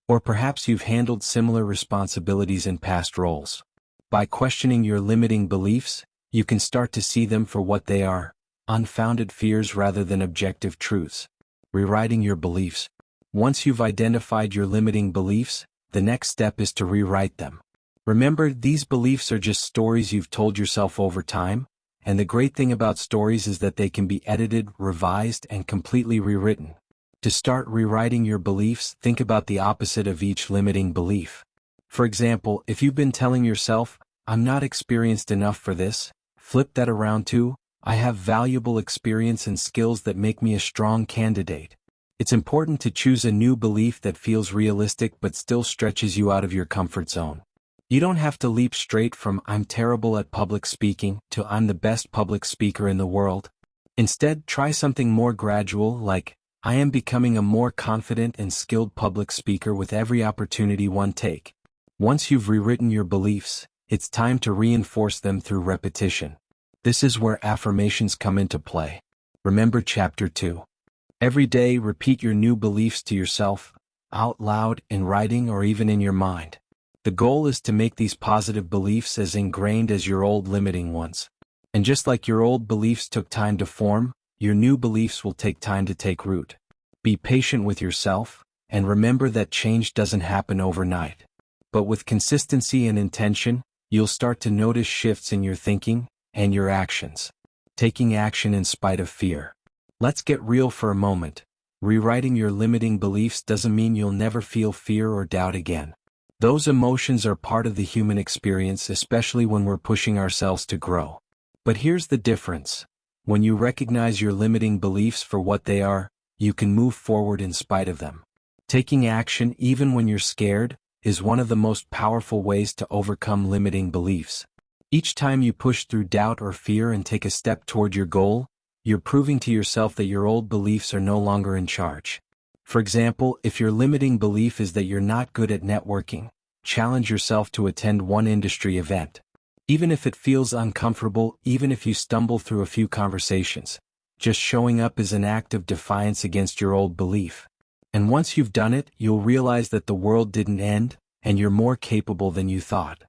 Or perhaps you've handled similar responsibilities in past roles. By questioning your limiting beliefs, you can start to see them for what they are, unfounded fears rather than objective truths. Rewriting your beliefs. Once you've identified your limiting beliefs, the next step is to rewrite them. Remember, these beliefs are just stories you've told yourself over time, and the great thing about stories is that they can be edited, revised, and completely rewritten. To start rewriting your beliefs, think about the opposite of each limiting belief. For example, if you've been telling yourself, I'm not experienced enough for this, flip that around to, I have valuable experience and skills that make me a strong candidate. It's important to choose a new belief that feels realistic but still stretches you out of your comfort zone. You don't have to leap straight from I'm terrible at public speaking to I'm the best public speaker in the world. Instead, try something more gradual like, I am becoming a more confident and skilled public speaker with every opportunity one take. Once you've rewritten your beliefs, it's time to reinforce them through repetition. This is where affirmations come into play. Remember Chapter 2. Every day, repeat your new beliefs to yourself, out loud, in writing, or even in your mind. The goal is to make these positive beliefs as ingrained as your old limiting ones. And just like your old beliefs took time to form, your new beliefs will take time to take root. Be patient with yourself, and remember that change doesn't happen overnight. But with consistency and intention, you'll start to notice shifts in your thinking and your actions. Taking action in spite of fear. Let's get real for a moment. Rewriting your limiting beliefs doesn't mean you'll never feel fear or doubt again. Those emotions are part of the human experience, especially when we're pushing ourselves to grow. But here's the difference. When you recognize your limiting beliefs for what they are, you can move forward in spite of them. Taking action even when you're scared is one of the most powerful ways to overcome limiting beliefs. Each time you push through doubt or fear and take a step toward your goal, you're proving to yourself that your old beliefs are no longer in charge. For example, if your limiting belief is that you're not good at networking, challenge yourself to attend one industry event. Even if it feels uncomfortable, even if you stumble through a few conversations, just showing up is an act of defiance against your old belief. And once you've done it, you'll realize that the world didn't end, and you're more capable than you thought.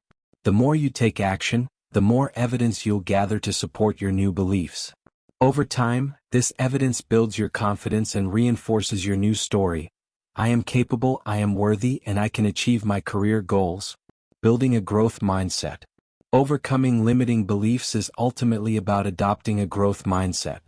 The more you take action, the more evidence you'll gather to support your new beliefs. Over time, this evidence builds your confidence and reinforces your new story. I am capable, I am worthy, and I can achieve my career goals. Building a growth mindset. Overcoming limiting beliefs is ultimately about adopting a growth mindset.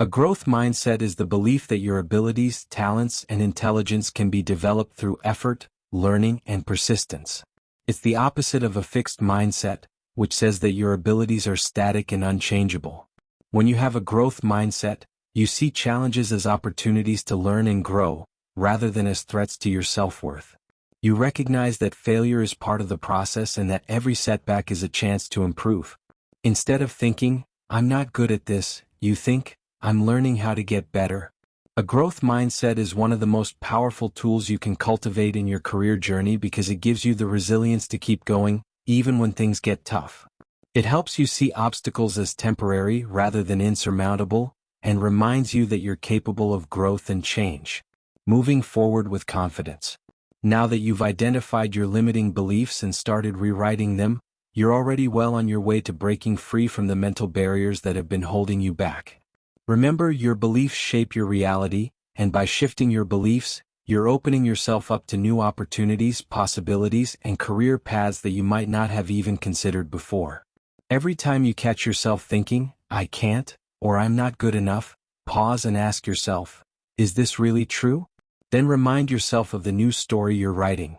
A growth mindset is the belief that your abilities, talents, and intelligence can be developed through effort, learning, and persistence. It's the opposite of a fixed mindset, which says that your abilities are static and unchangeable. When you have a growth mindset, you see challenges as opportunities to learn and grow, rather than as threats to your self-worth. You recognize that failure is part of the process and that every setback is a chance to improve. Instead of thinking, I'm not good at this, you think, I'm learning how to get better. A growth mindset is one of the most powerful tools you can cultivate in your career journey because it gives you the resilience to keep going, even when things get tough. It helps you see obstacles as temporary rather than insurmountable, and reminds you that you're capable of growth and change. Moving forward with confidence. Now that you've identified your limiting beliefs and started rewriting them, you're already well on your way to breaking free from the mental barriers that have been holding you back. Remember, your beliefs shape your reality, and by shifting your beliefs, you're opening yourself up to new opportunities, possibilities, and career paths that you might not have even considered before. Every time you catch yourself thinking, I can't, or I'm not good enough, pause and ask yourself, is this really true? Then remind yourself of the new story you're writing.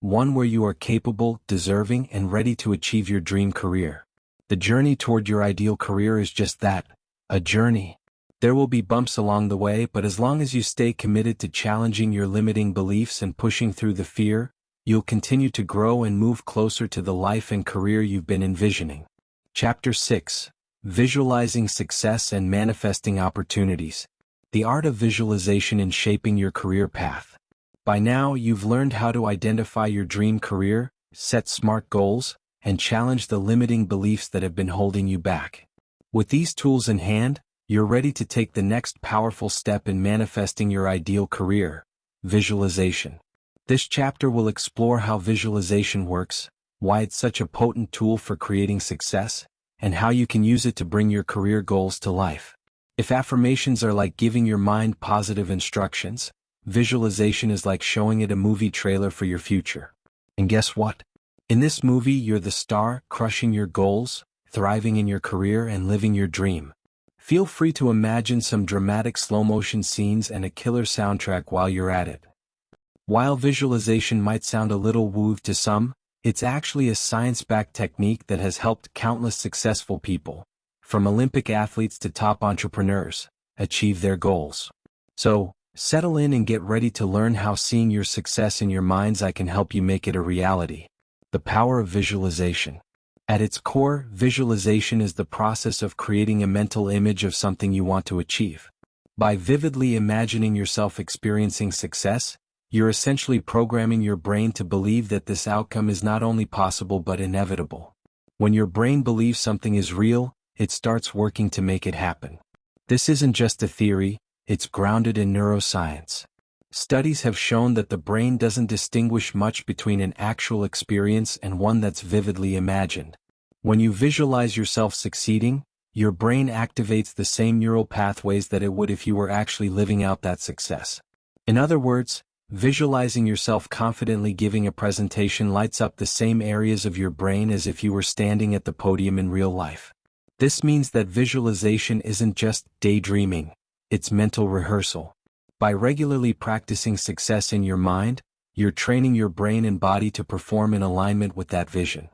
One where you are capable, deserving, and ready to achieve your dream career. The journey toward your ideal career is just that, a journey. There will be bumps along the way, but as long as you stay committed to challenging your limiting beliefs and pushing through the fear, you'll continue to grow and move closer to the life and career you've been envisioning. Chapter 6. Visualizing Success and Manifesting Opportunities. The art of visualization in shaping your career path. By now, you've learned how to identify your dream career, set smart goals, and challenge the limiting beliefs that have been holding you back. With these tools in hand, you're ready to take the next powerful step in manifesting your ideal career, visualization. This chapter will explore how visualization works, why it's such a potent tool for creating success, and how you can use it to bring your career goals to life. If affirmations are like giving your mind positive instructions, visualization is like showing it a movie trailer for your future. And guess what? In this movie, you're the star, crushing your goals, thriving in your career, and living your dream. Feel free to imagine some dramatic slow-motion scenes and a killer soundtrack while you're at it. While visualization might sound a little woo to some, it's actually a science-backed technique that has helped countless successful people, from Olympic athletes to top entrepreneurs, achieve their goals. So, settle in and get ready to learn how seeing your success in your mind's eye can help you make it a reality. The power of visualization. At its core, visualization is the process of creating a mental image of something you want to achieve. By vividly imagining yourself experiencing success, you're essentially programming your brain to believe that this outcome is not only possible but inevitable. When your brain believes something is real, it starts working to make it happen. This isn't just a theory, it's grounded in neuroscience. Studies have shown that the brain doesn't distinguish much between an actual experience and one that's vividly imagined. When you visualize yourself succeeding, your brain activates the same neural pathways that it would if you were actually living out that success. In other words, visualizing yourself confidently giving a presentation lights up the same areas of your brain as if you were standing at the podium in real life. This means that visualization isn't just daydreaming, it's mental rehearsal. By regularly practicing success in your mind, you're training your brain and body to perform in alignment with that vision.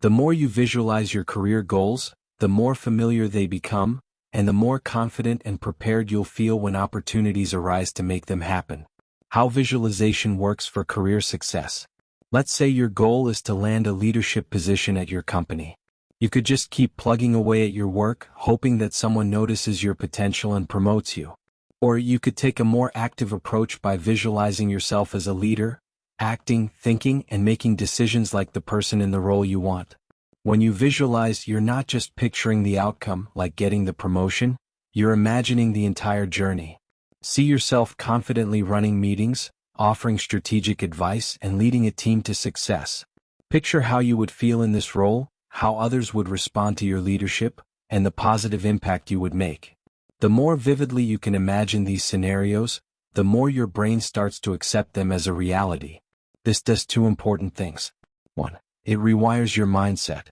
The more you visualize your career goals, the more familiar they become, and the more confident and prepared you'll feel when opportunities arise to make them happen. How visualization works for career success. Let's say your goal is to land a leadership position at your company. You could just keep plugging away at your work, hoping that someone notices your potential and promotes you. Or you could take a more active approach by visualizing yourself as a leader, acting, thinking, and making decisions like the person in the role you want. When you visualize, you're not just picturing the outcome, like getting the promotion, you're imagining the entire journey. See yourself confidently running meetings, offering strategic advice, and leading a team to success. Picture how you would feel in this role, how others would respond to your leadership, and the positive impact you would make. The more vividly you can imagine these scenarios, the more your brain starts to accept them as a reality. This does two important things. 1. It rewires your mindset.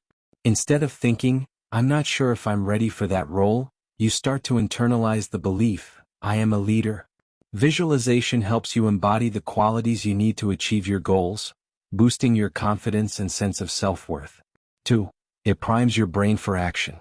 Instead of thinking, "I'm not sure if I'm ready for that role," you start to internalize the belief, "I am a leader." Visualization helps you embody the qualities you need to achieve your goals, boosting your confidence and sense of self-worth. 2. It primes your brain for action.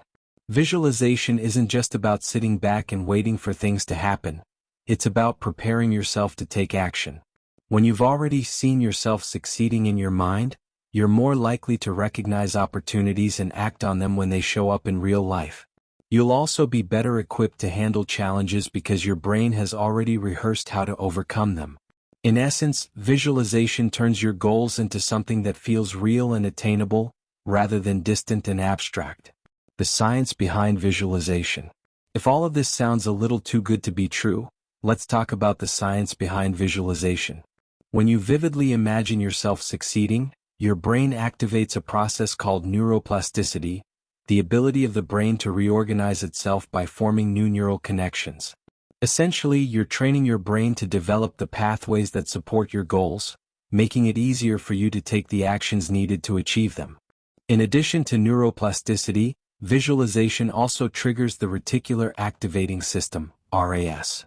Visualization isn't just about sitting back and waiting for things to happen. It's about preparing yourself to take action. When you've already seen yourself succeeding in your mind, you're more likely to recognize opportunities and act on them when they show up in real life. You'll also be better equipped to handle challenges because your brain has already rehearsed how to overcome them. In essence, visualization turns your goals into something that feels real and attainable, rather than distant and abstract. The science behind visualization. If all of this sounds a little too good to be true, let's talk about the science behind visualization. When you vividly imagine yourself succeeding, your brain activates a process called neuroplasticity, the ability of the brain to reorganize itself by forming new neural connections. Essentially, you're training your brain to develop the pathways that support your goals, making it easier for you to take the actions needed to achieve them. In addition to neuroplasticity, visualization also triggers the reticular activating system, RAS,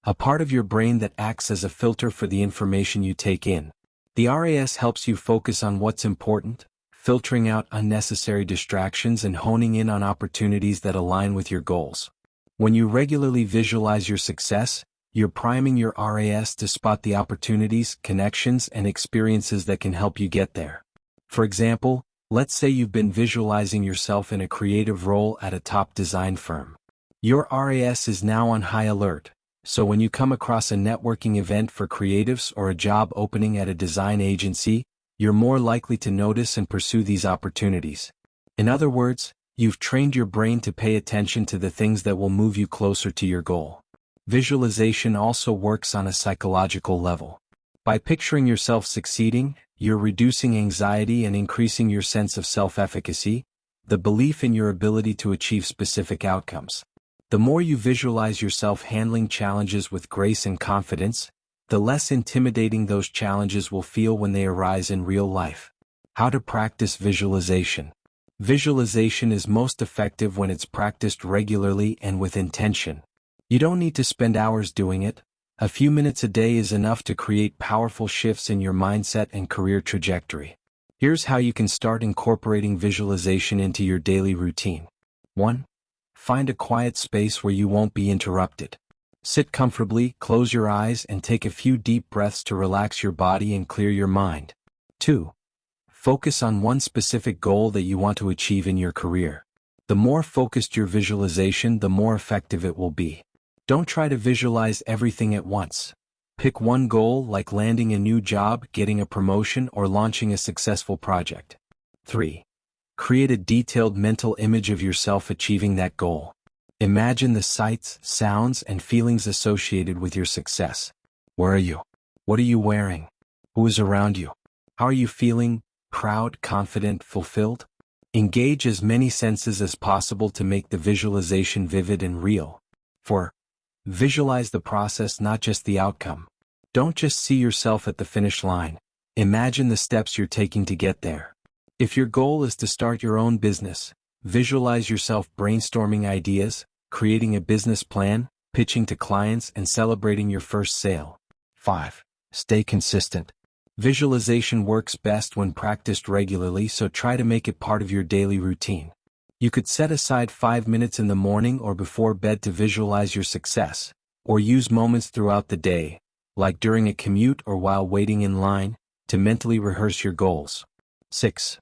a part of your brain that acts as a filter for the information you take in. The RAS helps you focus on what's important, filtering out unnecessary distractions and honing in on opportunities that align with your goals. When you regularly visualize your success, you're priming your RAS to spot the opportunities, connections, and experiences that can help you get there. For example, let's say you've been visualizing yourself in a creative role at a top design firm. Your RAS is now on high alert, so when you come across a networking event for creatives or a job opening at a design agency, you're more likely to notice and pursue these opportunities. In other words, you've trained your brain to pay attention to the things that will move you closer to your goal. Visualization also works on a psychological level. By picturing yourself succeeding, you're reducing anxiety and increasing your sense of self-efficacy, the belief in your ability to achieve specific outcomes. The more you visualize yourself handling challenges with grace and confidence, the less intimidating those challenges will feel when they arise in real life. How to practice visualization. Visualization is most effective when it's practiced regularly and with intention. You don't need to spend hours doing it. A few minutes a day is enough to create powerful shifts in your mindset and career trajectory. Here's how you can start incorporating visualization into your daily routine. 1. Find a quiet space where you won't be interrupted. Sit comfortably, close your eyes, and take a few deep breaths to relax your body and clear your mind. 2. Focus on one specific goal that you want to achieve in your career. The more focused your visualization, the more effective it will be. Don't try to visualize everything at once. Pick one goal, like landing a new job, getting a promotion, or launching a successful project. 3. Create a detailed mental image of yourself achieving that goal. Imagine the sights, sounds, and feelings associated with your success. Where are you? What are you wearing? Who is around you? How are you feeling? Proud, confident, fulfilled? Engage as many senses as possible to make the visualization vivid and real. 4. Visualize the process, not just the outcome. Don't just see yourself at the finish line. Imagine the steps you're taking to get there. If your goal is to start your own business, visualize yourself brainstorming ideas, creating a business plan, pitching to clients, and celebrating your first sale. 5. Stay consistent. Visualization works best when practiced regularly, so try to make it part of your daily routine. You could set aside 5 minutes in the morning or before bed to visualize your success, or use moments throughout the day, like during a commute or while waiting in line, to mentally rehearse your goals. 6.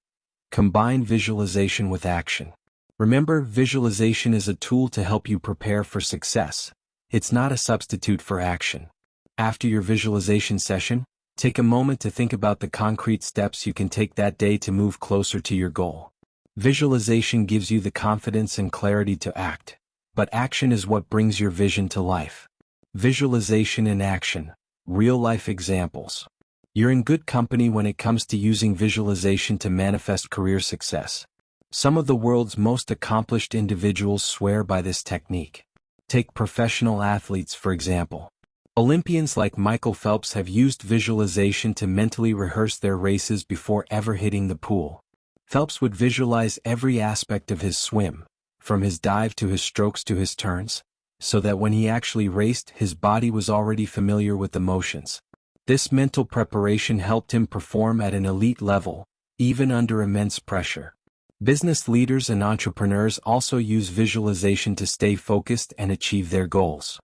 Combine visualization with action. Remember, visualization is a tool to help you prepare for success. It's not a substitute for action. After your visualization session, take a moment to think about the concrete steps you can take that day to move closer to your goal. Visualization gives you the confidence and clarity to act, but action is what brings your vision to life. Visualization in action. Real-life examples. You're in good company when it comes to using visualization to manifest career success. Some of the world's most accomplished individuals swear by this technique. Take professional athletes, for example. Olympians like Michael Phelps have used visualization to mentally rehearse their races before ever hitting the pool. Phelps would visualize every aspect of his swim, from his dive to his strokes to his turns, so that when he actually raced, his body was already familiar with the motions. This mental preparation helped him perform at an elite level, even under immense pressure. Business leaders and entrepreneurs also use visualization to stay focused and achieve their goals.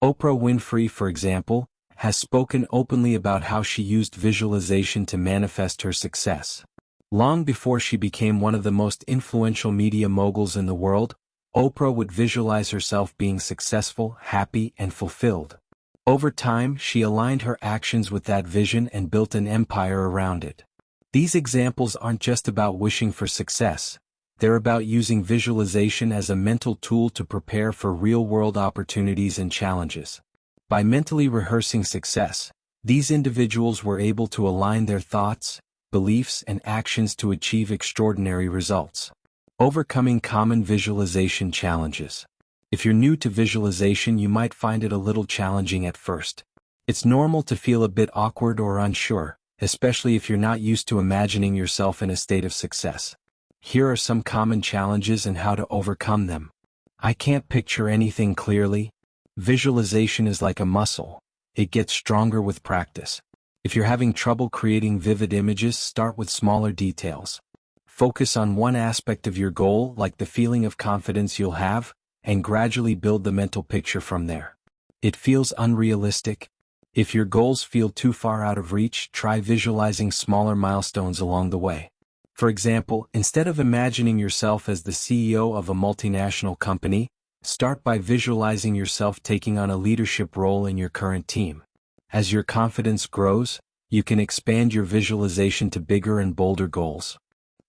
Oprah Winfrey, for example, has spoken openly about how she used visualization to manifest her success. Long before she became one of the most influential media moguls in the world, Oprah would visualize herself being successful, happy, and fulfilled. Over time, she aligned her actions with that vision and built an empire around it. These examples aren't just about wishing for success. They're about using visualization as a mental tool to prepare for real-world opportunities and challenges. By mentally rehearsing success, these individuals were able to align their thoughts, beliefs, and actions to achieve extraordinary results. Overcoming common visualization challenges. If you're new to visualization, you might find it a little challenging at first. It's normal to feel a bit awkward or unsure, especially if you're not used to imagining yourself in a state of success. Here are some common challenges and how to overcome them. I can't picture anything clearly. Visualization is like a muscle. It gets stronger with practice. If you're having trouble creating vivid images, start with smaller details. Focus on one aspect of your goal, like the feeling of confidence you'll have, and gradually build the mental picture from there. It feels unrealistic. If your goals feel too far out of reach, try visualizing smaller milestones along the way. For example, instead of imagining yourself as the CEO of a multinational company, start by visualizing yourself taking on a leadership role in your current team. As your confidence grows, you can expand your visualization to bigger and bolder goals.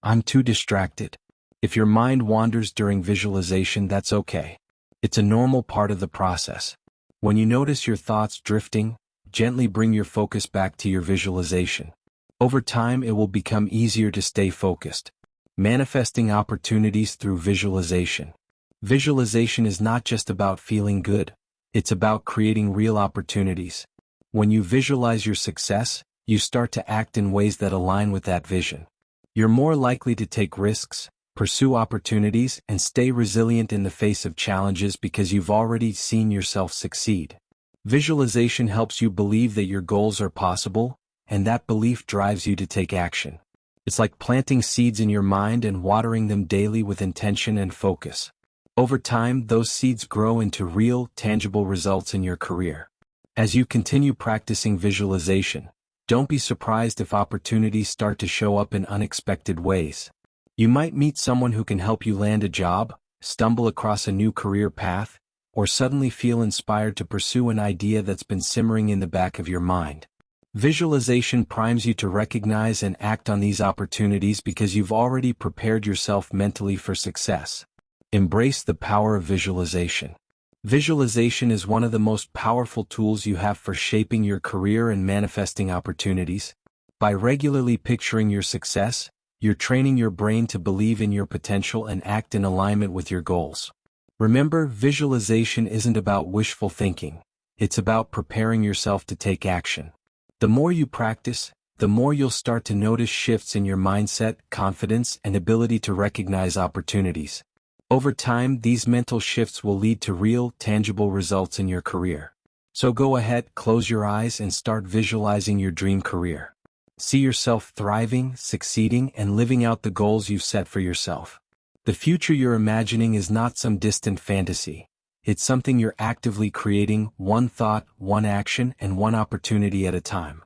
I'm too distracted. If your mind wanders during visualization, that's okay. It's a normal part of the process. When you notice your thoughts drifting, gently bring your focus back to your visualization. Over time, it will become easier to stay focused. Manifesting opportunities through visualization. Visualization is not just about feeling good. It's about creating real opportunities. When you visualize your success, you start to act in ways that align with that vision. You're more likely to take risks, pursue opportunities, and stay resilient in the face of challenges because you've already seen yourself succeed. Visualization helps you believe that your goals are possible, and that belief drives you to take action. It's like planting seeds in your mind and watering them daily with intention and focus. Over time, those seeds grow into real, tangible results in your career. As you continue practicing visualization, don't be surprised if opportunities start to show up in unexpected ways. You might meet someone who can help you land a job, stumble across a new career path, or suddenly feel inspired to pursue an idea that's been simmering in the back of your mind. Visualization primes you to recognize and act on these opportunities because you've already prepared yourself mentally for success. Embrace the power of visualization. Visualization is one of the most powerful tools you have for shaping your career and manifesting opportunities. By regularly picturing your success, you're training your brain to believe in your potential and act in alignment with your goals. Remember, visualization isn't about wishful thinking. It's about preparing yourself to take action. The more you practice, the more you'll start to notice shifts in your mindset, confidence, and ability to recognize opportunities. Over time, these mental shifts will lead to real, tangible results in your career. So go ahead, close your eyes, and start visualizing your dream career. See yourself thriving, succeeding, and living out the goals you've set for yourself. The future you're imagining is not some distant fantasy. It's something you're actively creating, one thought, one action, and one opportunity at a time.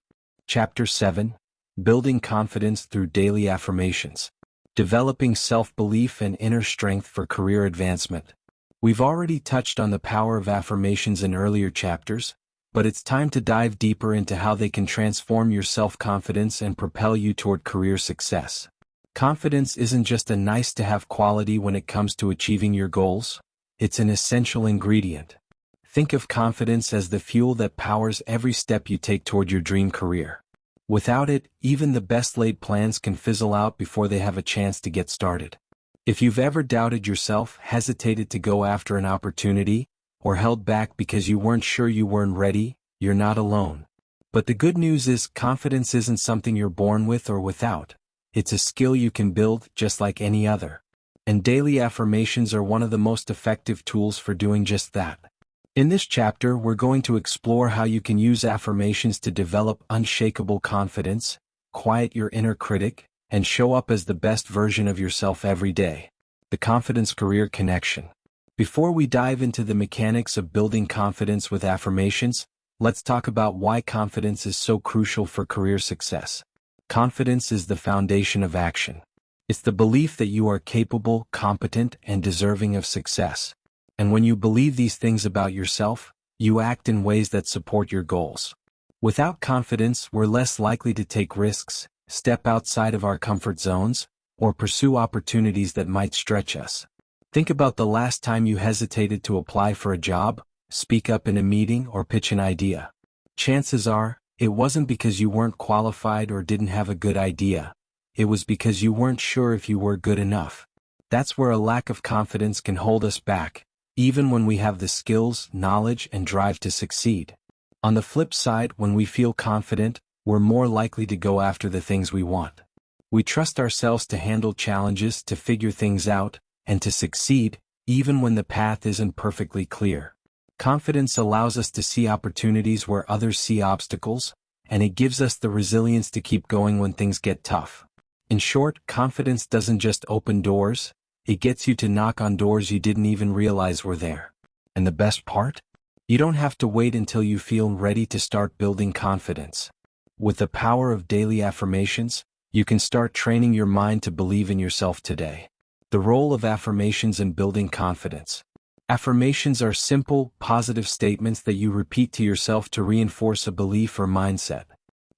Chapter 7. Building confidence through daily affirmations. Developing self-belief and inner strength for career advancement. We've already touched on the power of affirmations in earlier chapters, but it's time to dive deeper into how they can transform your self-confidence and propel you toward career success. Confidence isn't just a nice-to-have quality when it comes to achieving your goals, it's an essential ingredient. Think of confidence as the fuel that powers every step you take toward your dream career. Without it, even the best-laid plans can fizzle out before they have a chance to get started. If you've ever doubted yourself, hesitated to go after an opportunity, or held back because you weren't sure you weren't ready, you're not alone. But the good news is, confidence isn't something you're born with or without. It's a skill you can build just like any other. And daily affirmations are one of the most effective tools for doing just that. In this chapter, we're going to explore how you can use affirmations to develop unshakable confidence, quiet your inner critic, and show up as the best version of yourself every day. The Confidence-Career Connection. Before we dive into the mechanics of building confidence with affirmations, let's talk about why confidence is so crucial for career success. Confidence is the foundation of action. It's the belief that you are capable, competent, and deserving of success. And when you believe these things about yourself, you act in ways that support your goals. Without confidence, we're less likely to take risks, step outside of our comfort zones, or pursue opportunities that might stretch us. Think about the last time you hesitated to apply for a job, speak up in a meeting, or pitch an idea. Chances are, it wasn't because you weren't qualified or didn't have a good idea. It was because you weren't sure if you were good enough. That's where a lack of confidence can hold us back, even when we have the skills, knowledge, and drive to succeed. On the flip side, when we feel confident, we're more likely to go after the things we want. We trust ourselves to handle challenges, to figure things out, and to succeed, even when the path isn't perfectly clear. Confidence allows us to see opportunities where others see obstacles, and it gives us the resilience to keep going when things get tough. In short, confidence doesn't just open doors, it gets you to knock on doors you didn't even realize were there. And the best part? You don't have to wait until you feel ready to start building confidence. With the power of daily affirmations, you can start training your mind to believe in yourself today. The role of affirmations in building confidence. Affirmations are simple, positive statements that you repeat to yourself to reinforce a belief or mindset.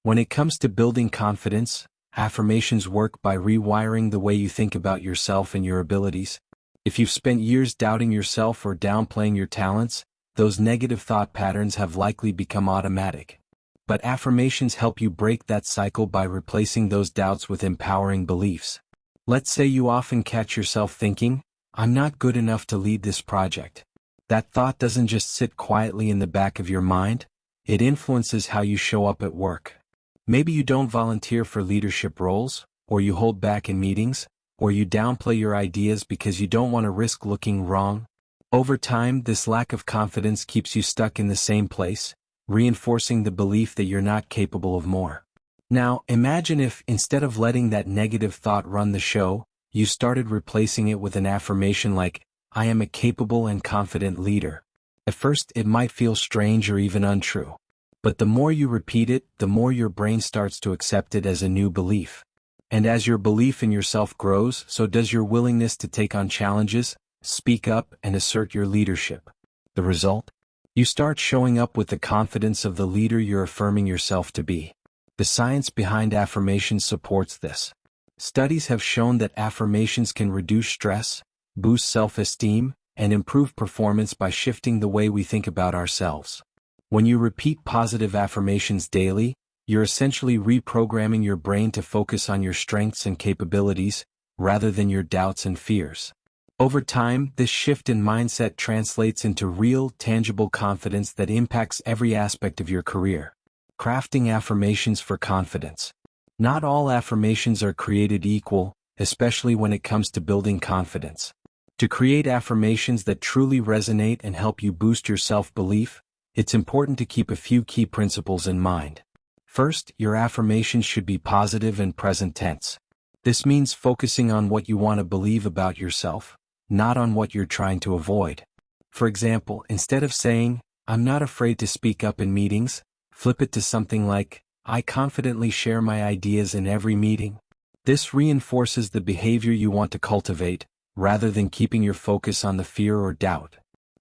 When it comes to building confidence, affirmations work by rewiring the way you think about yourself and your abilities. If you've spent years doubting yourself or downplaying your talents, those negative thought patterns have likely become automatic. But affirmations help you break that cycle by replacing those doubts with empowering beliefs. Let's say you often catch yourself thinking, "I'm not good enough to lead this project." That thought doesn't just sit quietly in the back of your mind, it influences how you show up at work. Maybe you don't volunteer for leadership roles, or you hold back in meetings, or you downplay your ideas because you don't want to risk looking wrong. Over time, this lack of confidence keeps you stuck in the same place, reinforcing the belief that you're not capable of more. Now, imagine if, instead of letting that negative thought run the show, you started replacing it with an affirmation like, "I am a capable and confident leader." At first, it might feel strange or even untrue. But the more you repeat it, the more your brain starts to accept it as a new belief. And as your belief in yourself grows, so does your willingness to take on challenges, speak up, and assert your leadership. The result? You start showing up with the confidence of the leader you're affirming yourself to be. The science behind affirmations supports this. Studies have shown that affirmations can reduce stress, boost self-esteem, and improve performance by shifting the way we think about ourselves. When you repeat positive affirmations daily, you're essentially reprogramming your brain to focus on your strengths and capabilities, rather than your doubts and fears. Over time, this shift in mindset translates into real, tangible confidence that impacts every aspect of your career. Crafting affirmations for confidence. Not all affirmations are created equal, especially when it comes to building confidence. To create affirmations that truly resonate and help you boost your self-belief, it's important to keep a few key principles in mind. First, your affirmations should be positive and present tense. This means focusing on what you want to believe about yourself, not on what you're trying to avoid. For example, instead of saying, "I'm not afraid to speak up in meetings," flip it to something like, I confidently share my ideas in every meeting. This reinforces the behavior you want to cultivate, rather than keeping your focus on the fear or doubt.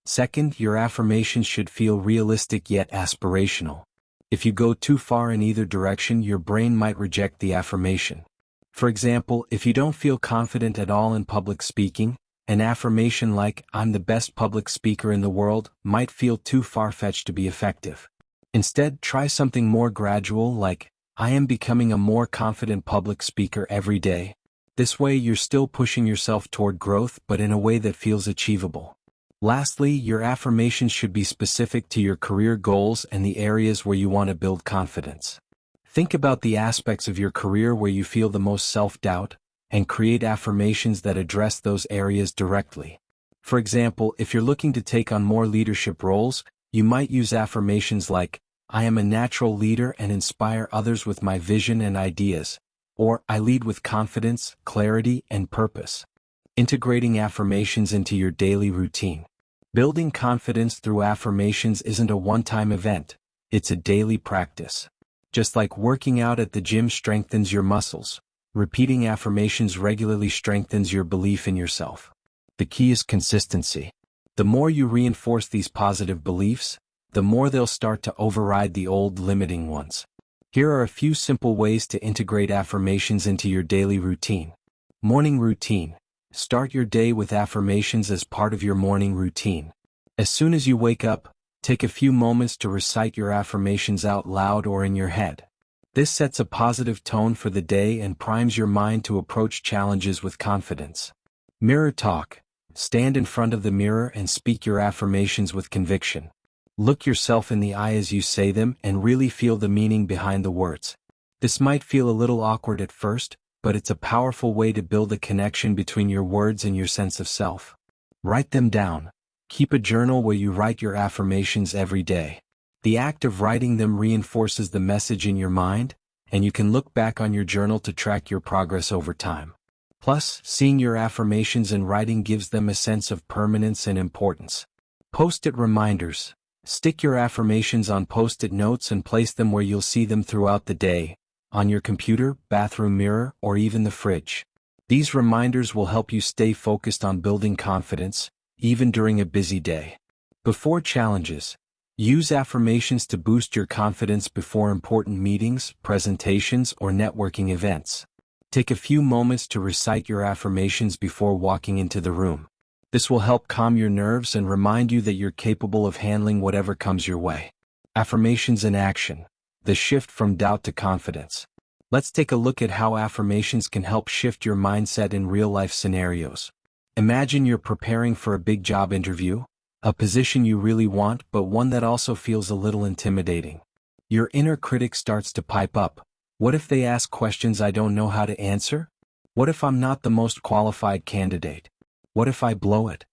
Second, your affirmations should feel realistic yet aspirational. If you go too far in either direction, your brain might reject the affirmation. For example, if you don't feel confident at all in public speaking, an affirmation like, "I'm the best public speaker in the world," might feel too far-fetched to be effective. Instead, try something more gradual like, "I am becoming a more confident public speaker every day." This way you're still pushing yourself toward growth, but in a way that feels achievable. Lastly, your affirmations should be specific to your career goals and the areas where you want to build confidence. Think about the aspects of your career where you feel the most self-doubt, and create affirmations that address those areas directly. For example, if you're looking to take on more leadership roles, you might use affirmations like, "I am a natural leader and inspire others with my vision and ideas," or "I lead with confidence, clarity, and purpose." Integrating affirmations into your daily routine. Building confidence through affirmations isn't a one-time event, it's a daily practice. Just like working out at the gym strengthens your muscles, repeating affirmations regularly strengthens your belief in yourself. The key is consistency. The more you reinforce these positive beliefs, the more they'll start to override the old limiting ones. Here are a few simple ways to integrate affirmations into your daily routine. Morning routine. Start your day with affirmations as part of your morning routine. As soon as you wake up, take a few moments to recite your affirmations out loud or in your head. This sets a positive tone for the day and primes your mind to approach challenges with confidence. Mirror talk. Stand in front of the mirror and speak your affirmations with conviction. Look yourself in the eye as you say them and really feel the meaning behind the words. This might feel a little awkward at first, but it's a powerful way to build a connection between your words and your sense of self. Write them down. Keep a journal where you write your affirmations every day. The act of writing them reinforces the message in your mind, and you can look back on your journal to track your progress over time. Plus, seeing your affirmations in writing gives them a sense of permanence and importance. Post-it reminders. Stick your affirmations on post-it notes and place them where you'll see them throughout the day, on your computer, bathroom mirror, or even the fridge. These reminders will help you stay focused on building confidence, even during a busy day. Before challenges. Use affirmations to boost your confidence before important meetings, presentations, or networking events. Take a few moments to recite your affirmations before walking into the room. This will help calm your nerves and remind you that you're capable of handling whatever comes your way. Affirmations in action. The shift from doubt to confidence. Let's take a look at how affirmations can help shift your mindset in real-life scenarios. Imagine you're preparing for a big job interview, a position you really want but one that also feels a little intimidating. Your inner critic starts to pipe up. What if they ask questions I don't know how to answer? What if I'm not the most qualified candidate? What if I blow it?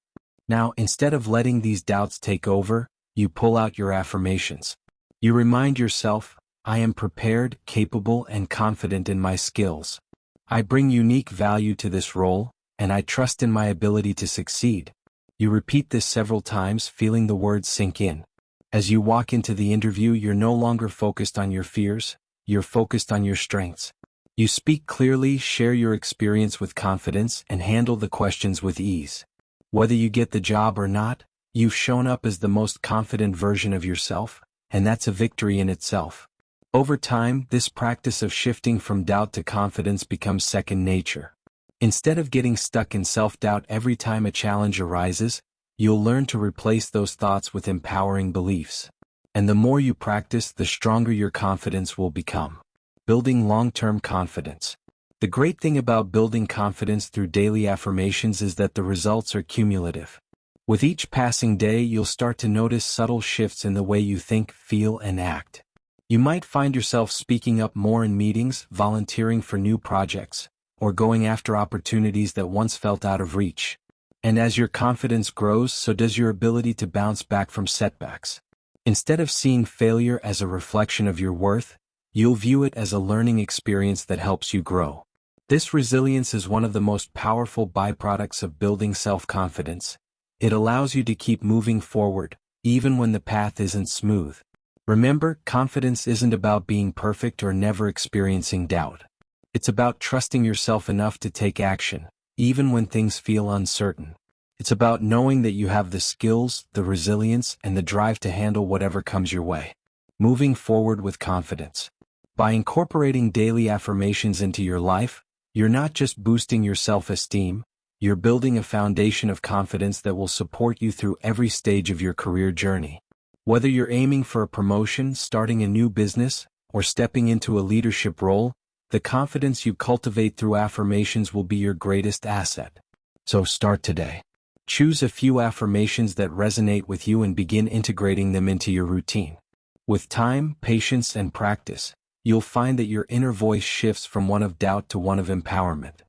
Now, instead of letting these doubts take over, you pull out your affirmations. You remind yourself, "I am prepared, capable, and confident in my skills. I bring unique value to this role, and I trust in my ability to succeed." You repeat this several times, feeling the words sink in. As you walk into the interview, you're no longer focused on your fears, you're focused on your strengths. You speak clearly, share your experience with confidence, and handle the questions with ease. Whether you get the job or not, you've shown up as the most confident version of yourself, and that's a victory in itself. Over time, this practice of shifting from doubt to confidence becomes second nature. Instead of getting stuck in self-doubt every time a challenge arises, you'll learn to replace those thoughts with empowering beliefs. And the more you practice, the stronger your confidence will become. Building long-term confidence. The great thing about building confidence through daily affirmations is that the results are cumulative. With each passing day, you'll start to notice subtle shifts in the way you think, feel, and act. You might find yourself speaking up more in meetings, volunteering for new projects, or going after opportunities that once felt out of reach. And as your confidence grows, so does your ability to bounce back from setbacks. Instead of seeing failure as a reflection of your worth, you'll view it as a learning experience that helps you grow. This resilience is one of the most powerful byproducts of building self-confidence. It allows you to keep moving forward, even when the path isn't smooth. Remember, confidence isn't about being perfect or never experiencing doubt. It's about trusting yourself enough to take action, even when things feel uncertain. It's about knowing that you have the skills, the resilience, and the drive to handle whatever comes your way. Moving forward with confidence. By incorporating daily affirmations into your life, you're not just boosting your self-esteem, you're building a foundation of confidence that will support you through every stage of your career journey. Whether you're aiming for a promotion, starting a new business, or stepping into a leadership role, the confidence you cultivate through affirmations will be your greatest asset. So start today. Choose a few affirmations that resonate with you and begin integrating them into your routine. With time, patience, and practice, you'll find that your inner voice shifts from one of doubt to one of empowerment.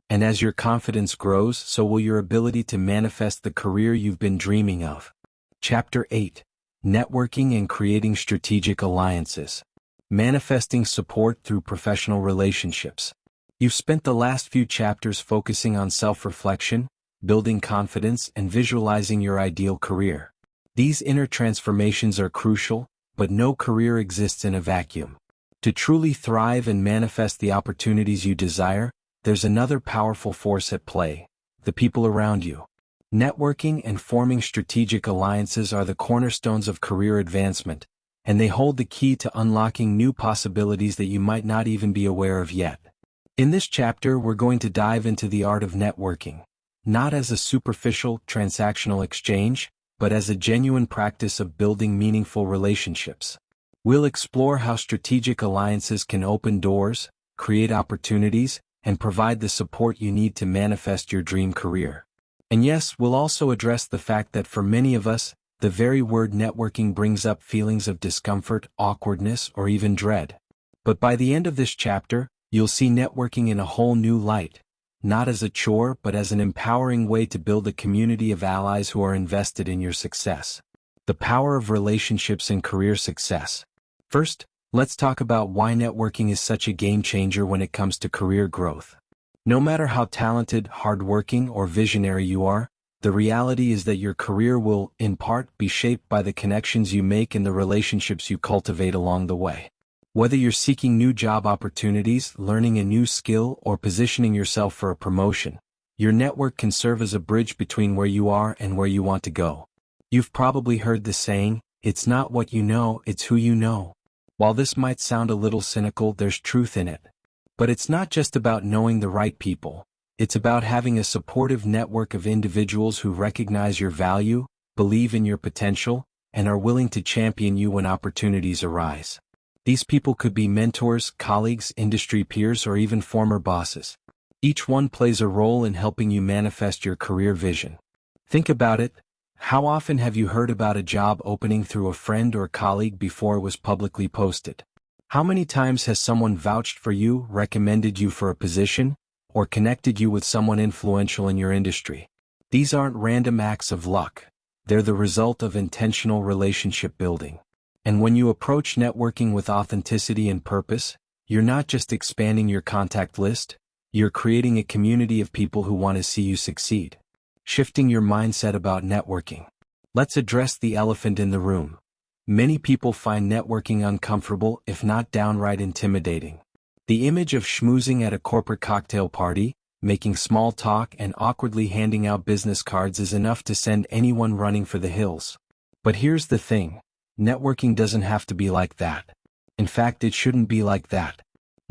And as your confidence grows, so will your ability to manifest the career you've been dreaming of. Chapter 8. Networking and creating strategic alliances. Manifesting support through professional relationships. You've spent the last few chapters focusing on self-reflection, building confidence, and visualizing your ideal career. These inner transformations are crucial, but no career exists in a vacuum. To truly thrive and manifest the opportunities you desire, there's another powerful force at play: the people around you. Networking and forming strategic alliances are the cornerstones of career advancement, and they hold the key to unlocking new possibilities that you might not even be aware of yet. In this chapter, we're going to dive into the art of networking, not as a superficial, transactional exchange, but as a genuine practice of building meaningful relationships. We'll explore how strategic alliances can open doors, create opportunities, and provide the support you need to manifest your dream career. And yes, we'll also address the fact that for many of us, the very word networking brings up feelings of discomfort, awkwardness, or even dread. But by the end of this chapter, you'll see networking in a whole new light, not as a chore but as an empowering way to build a community of allies who are invested in your success. The power of relationships and career success. First, let's talk about why networking is such a game changer when it comes to career growth. No matter how talented, hardworking, or visionary you are, the reality is that your career will, in part, be shaped by the connections you make and the relationships you cultivate along the way. Whether you're seeking new job opportunities, learning a new skill, or positioning yourself for a promotion, your network can serve as a bridge between where you are and where you want to go. You've probably heard the saying, "It's not what you know, it's who you know." While this might sound a little cynical, there's truth in it. But it's not just about knowing the right people. It's about having a supportive network of individuals who recognize your value, believe in your potential, and are willing to champion you when opportunities arise. These people could be mentors, colleagues, industry peers, or even former bosses. Each one plays a role in helping you manifest your career vision. Think about it. How often have you heard about a job opening through a friend or colleague before it was publicly posted? How many times has someone vouched for you, recommended you for a position, or connected you with someone influential in your industry? These aren't random acts of luck. They're the result of intentional relationship building. And when you approach networking with authenticity and purpose, you're not just expanding your contact list, you're creating a community of people who want to see you succeed. Shifting your mindset about networking. Let's address the elephant in the room. Many people find networking uncomfortable, if not downright intimidating. The image of schmoozing at a corporate cocktail party, making small talk, and awkwardly handing out business cards is enough to send anyone running for the hills. But here's the thing. Networking doesn't have to be like that. In fact, it shouldn't be like that.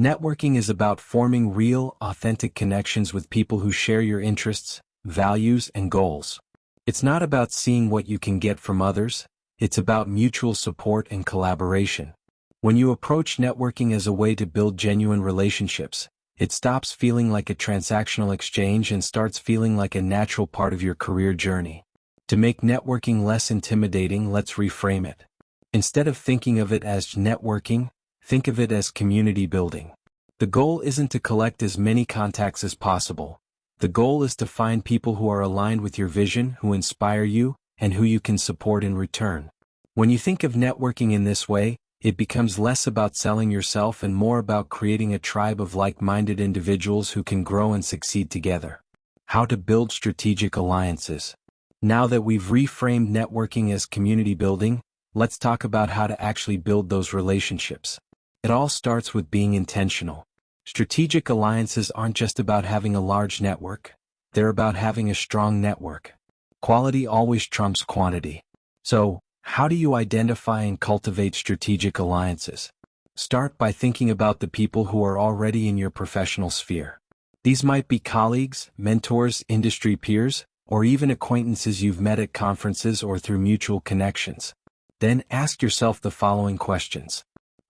Networking is about forming real, authentic connections with people who share your interests, values, and goals. It's not about seeing what you can get from others. It's about mutual support and collaboration. When you approach networking as a way to build genuine relationships, it stops feeling like a transactional exchange and starts feeling like a natural part of your career journey. To make networking less intimidating, let's reframe it. Instead of thinking of it as networking, think of it as community building. The goal isn't to collect as many contacts as possible. The goal is to find people who are aligned with your vision, who inspire you, and who you can support in return. When you think of networking in this way, it becomes less about selling yourself and more about creating a tribe of like-minded individuals who can grow and succeed together. How to build strategic alliances. Now that we've reframed networking as community building, let's talk about how to actually build those relationships. It all starts with being intentional. Strategic alliances aren't just about having a large network, they're about having a strong network. Quality always trumps quantity. So, how do you identify and cultivate strategic alliances? Start by thinking about the people who are already in your professional sphere. These might be colleagues, mentors, industry peers, or even acquaintances you've met at conferences or through mutual connections. Then ask yourself the following questions.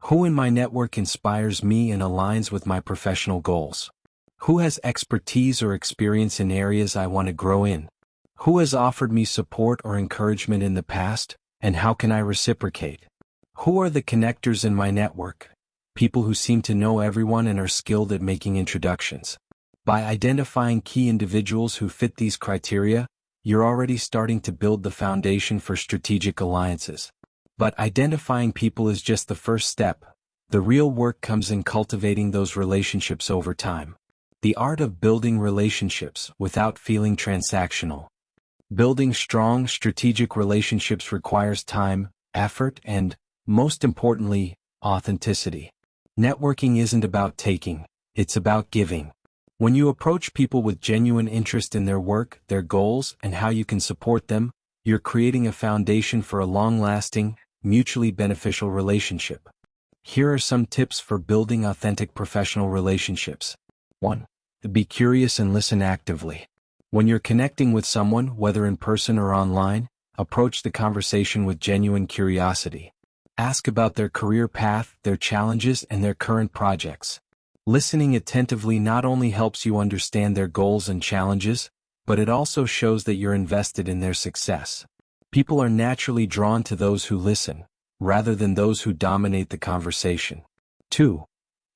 Who in my network inspires me and aligns with my professional goals? Who has expertise or experience in areas I want to grow in? Who has offered me support or encouragement in the past, and how can I reciprocate? Who are the connectors in my network? People who seem to know everyone and are skilled at making introductions. By identifying key individuals who fit these criteria, you're already starting to build the foundation for strategic alliances. But identifying people is just the first step. The real work comes in cultivating those relationships over time. The art of building relationships without feeling transactional. Building strong, strategic relationships requires time, effort, and, most importantly, authenticity. Networking isn't about taking, it's about giving. When you approach people with genuine interest in their work, their goals, and how you can support them, you're creating a foundation for a long-lasting, mutually beneficial relationship. Here are some tips for building authentic professional relationships. 1. Be curious and listen actively. When you're connecting with someone, whether in person or online, approach the conversation with genuine curiosity. Ask about their career path, their challenges, and their current projects. Listening attentively not only helps you understand their goals and challenges, but it also shows that you're invested in their success. People are naturally drawn to those who listen, rather than those who dominate the conversation. 2.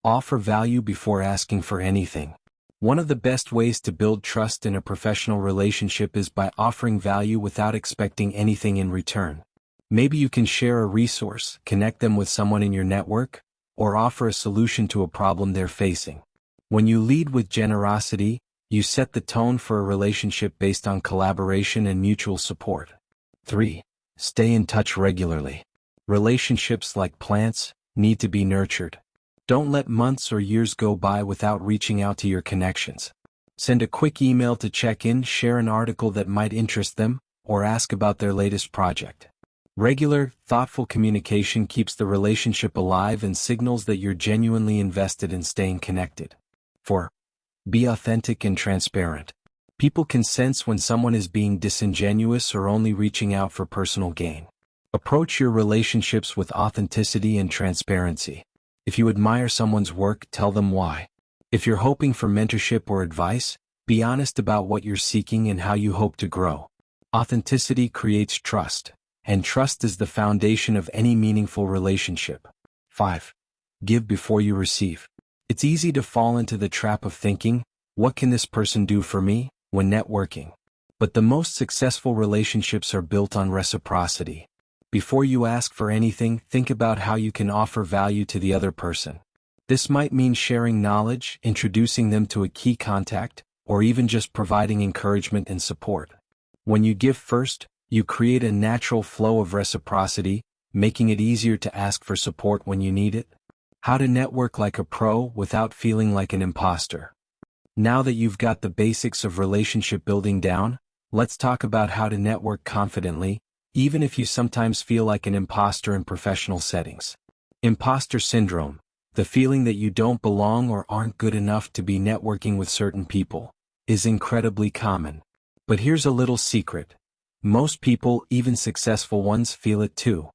Offer value before asking for anything. One of the best ways to build trust in a professional relationship is by offering value without expecting anything in return. Maybe you can share a resource, connect them with someone in your network, or offer a solution to a problem they're facing. When you lead with generosity, you set the tone for a relationship based on collaboration and mutual support. 3. Stay in touch regularly. Relationships, like plants, need to be nurtured. Don't let months or years go by without reaching out to your connections. Send a quick email to check in, share an article that might interest them, or ask about their latest project. Regular, thoughtful communication keeps the relationship alive and signals that you're genuinely invested in staying connected. 4. Be authentic and transparent. People can sense when someone is being disingenuous or only reaching out for personal gain. Approach your relationships with authenticity and transparency. If you admire someone's work, tell them why. If you're hoping for mentorship or advice, be honest about what you're seeking and how you hope to grow. Authenticity creates trust, and trust is the foundation of any meaningful relationship. 5. Give before you receive. It's easy to fall into the trap of thinking, what can this person do for me, when networking? But the most successful relationships are built on reciprocity. Before you ask for anything, think about how you can offer value to the other person. This might mean sharing knowledge, introducing them to a key contact, or even just providing encouragement and support. When you give first, you create a natural flow of reciprocity, making it easier to ask for support when you need it. How to network like a pro without feeling like an imposter. Now that you've got the basics of relationship building down, let's talk about how to network confidently, even if you sometimes feel like an imposter in professional settings. Imposter syndrome, the feeling that you don't belong or aren't good enough to be networking with certain people, is incredibly common. But here's a little secret. Most people, even successful ones, feel it too.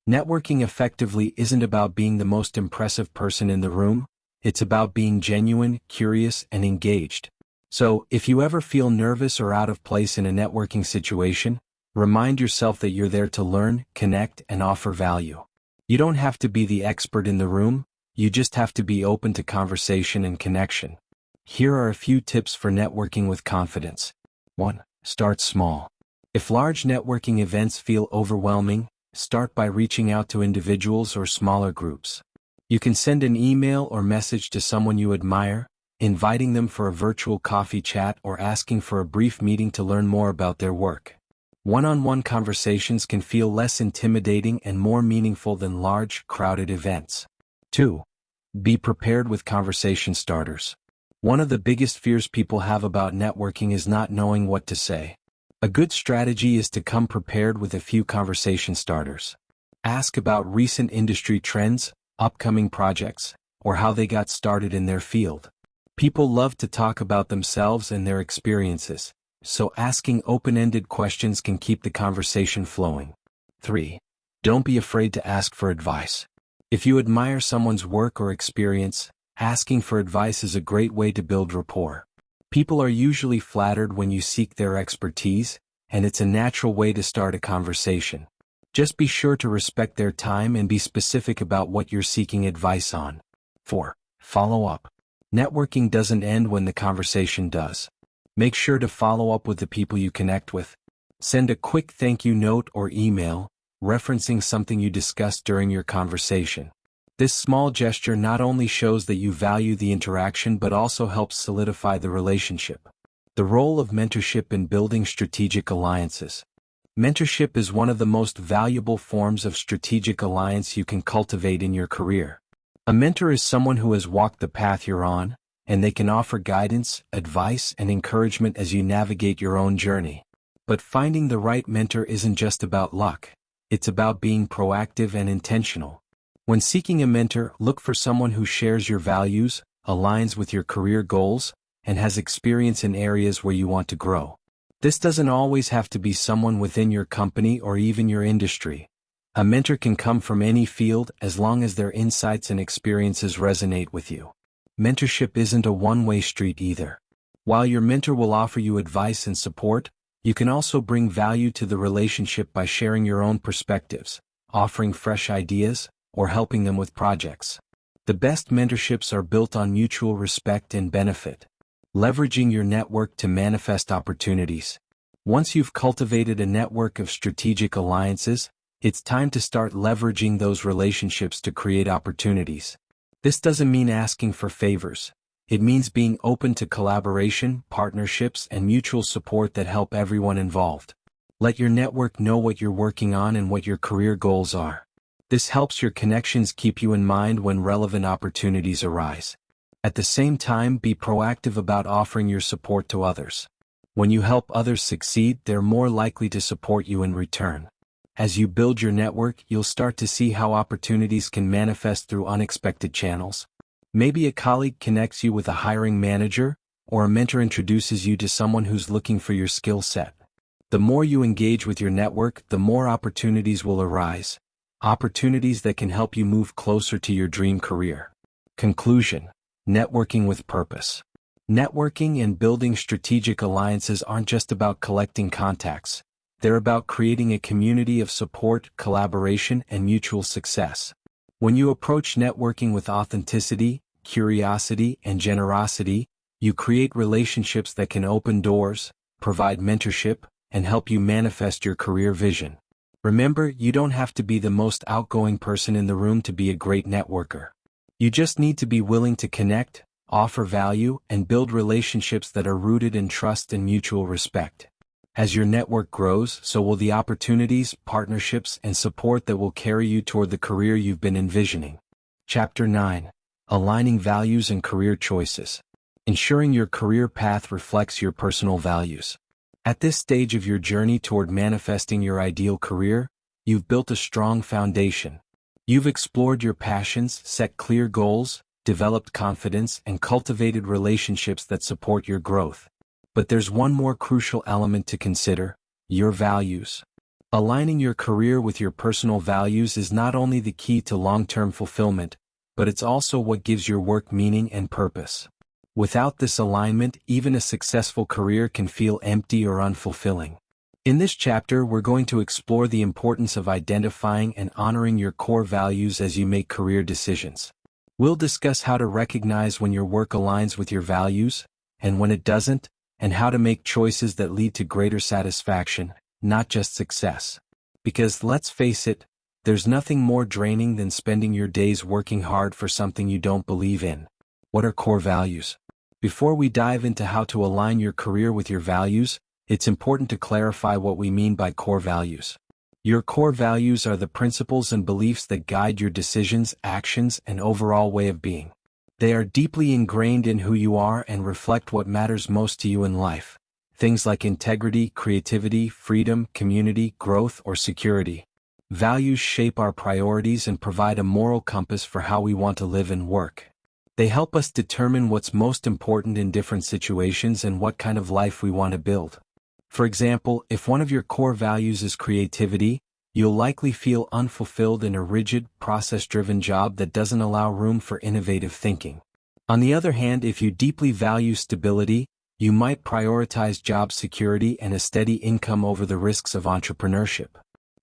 Networking effectively isn't about being the most impressive person in the room, it's about being genuine, curious, and engaged. So, if you ever feel nervous or out of place in a networking situation, remind yourself that you're there to learn, connect, and offer value. You don't have to be the expert in the room, you just have to be open to conversation and connection. Here are a few tips for networking with confidence. 1. Start small. If large networking events feel overwhelming, start by reaching out to individuals or smaller groups. You can send an email or message to someone you admire, inviting them for a virtual coffee chat or asking for a brief meeting to learn more about their work. One-on-one conversations can feel less intimidating and more meaningful than large, crowded events. 2. Be prepared with conversation starters. One of the biggest fears people have about networking is not knowing what to say. A good strategy is to come prepared with a few conversation starters. Ask about recent industry trends, upcoming projects, or how they got started in their field. People love to talk about themselves and their experiences, so asking open-ended questions can keep the conversation flowing. 3. Don't be afraid to ask for advice. If you admire someone's work or experience, asking for advice is a great way to build rapport. People are usually flattered when you seek their expertise, and it's a natural way to start a conversation. Just be sure to respect their time and be specific about what you're seeking advice on. 4. Follow up. Networking doesn't end when the conversation does. Make sure to follow up with the people you connect with. Send a quick thank you note or email, referencing something you discussed during your conversation. This small gesture not only shows that you value the interaction but also helps solidify the relationship. The role of mentorship in building strategic alliances. Mentorship is one of the most valuable forms of strategic alliance you can cultivate in your career. A mentor is someone who has walked the path you're on, and they can offer guidance, advice, and encouragement as you navigate your own journey. But finding the right mentor isn't just about luck. It's about being proactive and intentional. When seeking a mentor, look for someone who shares your values, aligns with your career goals, and has experience in areas where you want to grow. This doesn't always have to be someone within your company or even your industry. A mentor can come from any field as long as their insights and experiences resonate with you. Mentorship isn't a one-way street either. While your mentor will offer you advice and support, you can also bring value to the relationship by sharing your own perspectives, offering fresh ideas, or helping them with projects. The best mentorships are built on mutual respect and benefit. Leveraging your network to manifest opportunities. Once you've cultivated a network of strategic alliances, it's time to start leveraging those relationships to create opportunities. This doesn't mean asking for favors. It means being open to collaboration, partnerships, and mutual support that help everyone involved. Let your network know what you're working on and what your career goals are. This helps your connections keep you in mind when relevant opportunities arise. At the same time, be proactive about offering your support to others. When you help others succeed, they're more likely to support you in return. As you build your network, you'll start to see how opportunities can manifest through unexpected channels. Maybe a colleague connects you with a hiring manager, or a mentor introduces you to someone who's looking for your skill set. The more you engage with your network, the more opportunities will arise. Opportunities that can help you move closer to your dream career. Conclusion: networking with purpose. Networking and building strategic alliances aren't just about collecting contacts. They're about creating a community of support, collaboration, and mutual success. When you approach networking with authenticity, curiosity, and generosity, you create relationships that can open doors, provide mentorship, and help you manifest your career vision. Remember, you don't have to be the most outgoing person in the room to be a great networker. You just need to be willing to connect, offer value, and build relationships that are rooted in trust and mutual respect. As your network grows, so will the opportunities, partnerships, and support that will carry you toward the career you've been envisioning. Chapter 9. Aligning Values and Career Choices. Ensuring your career path reflects your personal values. At this stage of your journey toward manifesting your ideal career, you've built a strong foundation. You've explored your passions, set clear goals, developed confidence, and cultivated relationships that support your growth. But there's one more crucial element to consider: your values. Aligning your career with your personal values is not only the key to long-term fulfillment, but it's also what gives your work meaning and purpose. Without this alignment, even a successful career can feel empty or unfulfilling. In this chapter, we're going to explore the importance of identifying and honoring your core values as you make career decisions. We'll discuss how to recognize when your work aligns with your values, and when it doesn't, and how to make choices that lead to greater satisfaction, not just success. Because let's face it, there's nothing more draining than spending your days working hard for something you don't believe in. What are core values? Before we dive into how to align your career with your values, it's important to clarify what we mean by core values. Your core values are the principles and beliefs that guide your decisions, actions, and overall way of being. They are deeply ingrained in who you are and reflect what matters most to you in life. Things like integrity, creativity, freedom, community, growth, or security. Values shape our priorities and provide a moral compass for how we want to live and work. They help us determine what's most important in different situations and what kind of life we want to build. For example, if one of your core values is creativity, you'll likely feel unfulfilled in a rigid, process-driven job that doesn't allow room for innovative thinking. On the other hand, if you deeply value stability, you might prioritize job security and a steady income over the risks of entrepreneurship.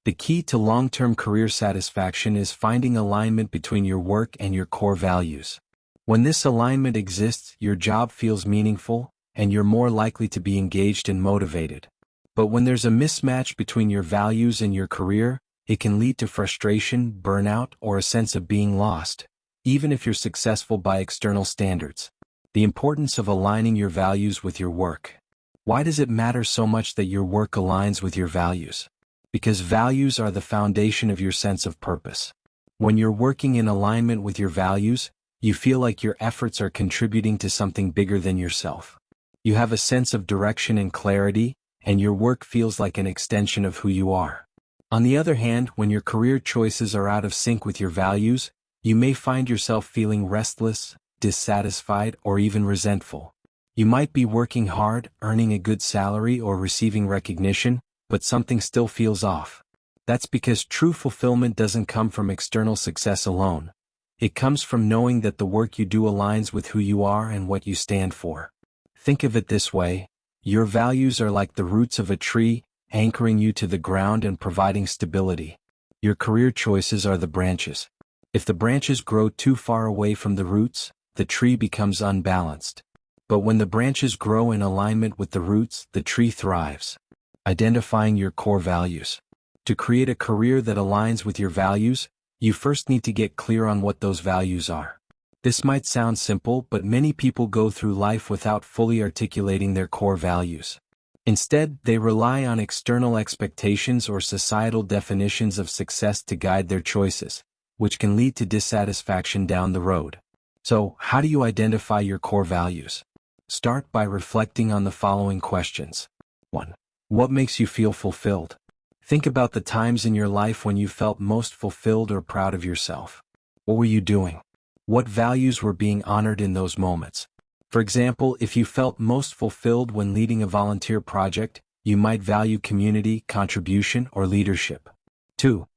The key to long-term career satisfaction is finding alignment between your work and your core values. When this alignment exists, your job feels meaningful, and you're more likely to be engaged and motivated. But when there's a mismatch between your values and your career, it can lead to frustration, burnout, or a sense of being lost, even if you're successful by external standards. The importance of aligning your values with your work. Why does it matter so much that your work aligns with your values? Because values are the foundation of your sense of purpose. When you're working in alignment with your values, you feel like your efforts are contributing to something bigger than yourself. You have a sense of direction and clarity, and your work feels like an extension of who you are. On the other hand, when your career choices are out of sync with your values, you may find yourself feeling restless, dissatisfied, or even resentful. You might be working hard, earning a good salary, or receiving recognition, but something still feels off. That's because true fulfillment doesn't come from external success alone. It comes from knowing that the work you do aligns with who you are and what you stand for. Think of it this way: your values are like the roots of a tree, anchoring you to the ground and providing stability. Your career choices are the branches. If the branches grow too far away from the roots, the tree becomes unbalanced. But when the branches grow in alignment with the roots, the tree thrives. Identifying your core values. To create a career that aligns with your values, you first need to get clear on what those values are. This might sound simple, but many people go through life without fully articulating their core values. Instead, they rely on external expectations or societal definitions of success to guide their choices, which can lead to dissatisfaction down the road. So, how do you identify your core values? Start by reflecting on the following questions. 1. What makes you feel fulfilled? Think about the times in your life when you felt most fulfilled or proud of yourself. What were you doing? What values were being honored in those moments? For example, if you felt most fulfilled when leading a volunteer project, you might value community, contribution, or leadership. 2.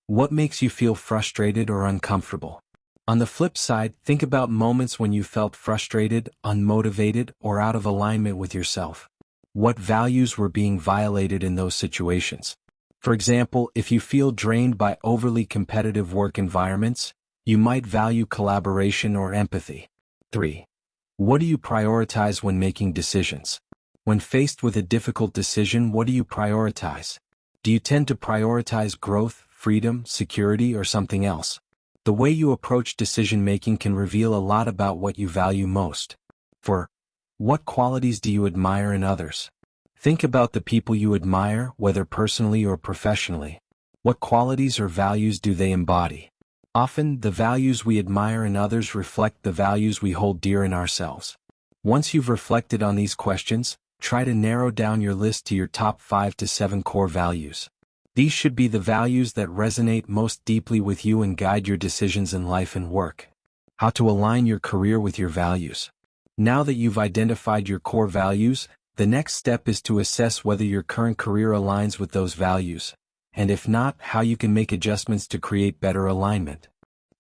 What makes you feel frustrated or uncomfortable? On the flip side, think about moments when you felt frustrated, unmotivated, or out of alignment with yourself. What values were being violated in those situations? For example, if you feel drained by overly competitive work environments, you might value collaboration or empathy. 3. What do you prioritize when making decisions? When faced with a difficult decision, what do you prioritize? Do you tend to prioritize growth, freedom, security, or something else? The way you approach decision-making can reveal a lot about what you value most. 4. What qualities do you admire in others? Think about the people you admire, whether personally or professionally. What qualities or values do they embody? Often, the values we admire in others reflect the values we hold dear in ourselves. Once you've reflected on these questions, try to narrow down your list to your top 5 to 7 core values. These should be the values that resonate most deeply with you and guide your decisions in life and work. How to align your career with your values. Now that you've identified your core values, the next step is to assess whether your current career aligns with those values, and if not, how you can make adjustments to create better alignment.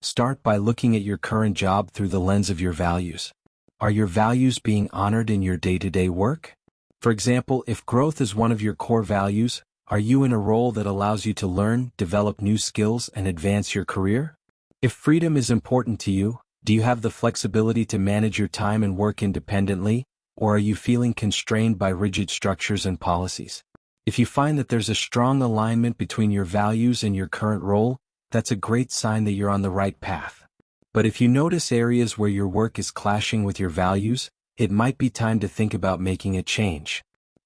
Start by looking at your current job through the lens of your values. Are your values being honored in your day-to-day work? For example, if growth is one of your core values, are you in a role that allows you to learn, develop new skills, and advance your career? If freedom is important to you, do you have the flexibility to manage your time and work independently, or are you feeling constrained by rigid structures and policies? If you find that there's a strong alignment between your values and your current role, that's a great sign that you're on the right path. But if you notice areas where your work is clashing with your values, it might be time to think about making a change.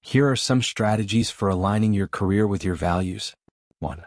Here are some strategies for aligning your career with your values. 1.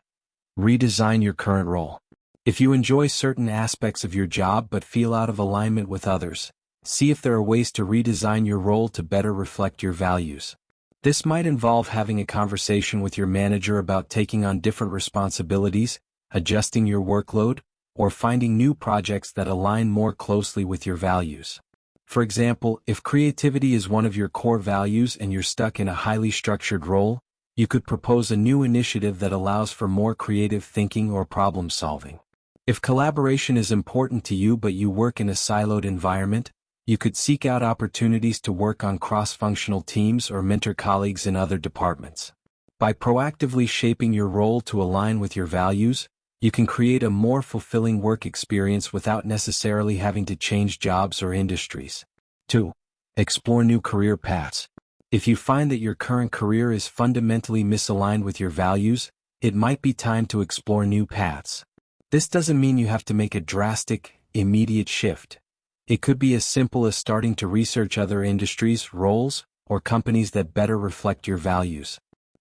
Redesign your current role. If you enjoy certain aspects of your job but feel out of alignment with others, see if there are ways to redesign your role to better reflect your values. This might involve having a conversation with your manager about taking on different responsibilities, adjusting your workload, or finding new projects that align more closely with your values. For example, if creativity is one of your core values and you're stuck in a highly structured role, you could propose a new initiative that allows for more creative thinking or problem solving. If collaboration is important to you but you work in a siloed environment, you could seek out opportunities to work on cross-functional teams or mentor colleagues in other departments. By proactively shaping your role to align with your values, you can create a more fulfilling work experience without necessarily having to change jobs or industries. 2. Explore new career paths. If you find that your current career is fundamentally misaligned with your values, it might be time to explore new paths. This doesn't mean you have to make a drastic, immediate shift. It could be as simple as starting to research other industries, roles, or companies that better reflect your values.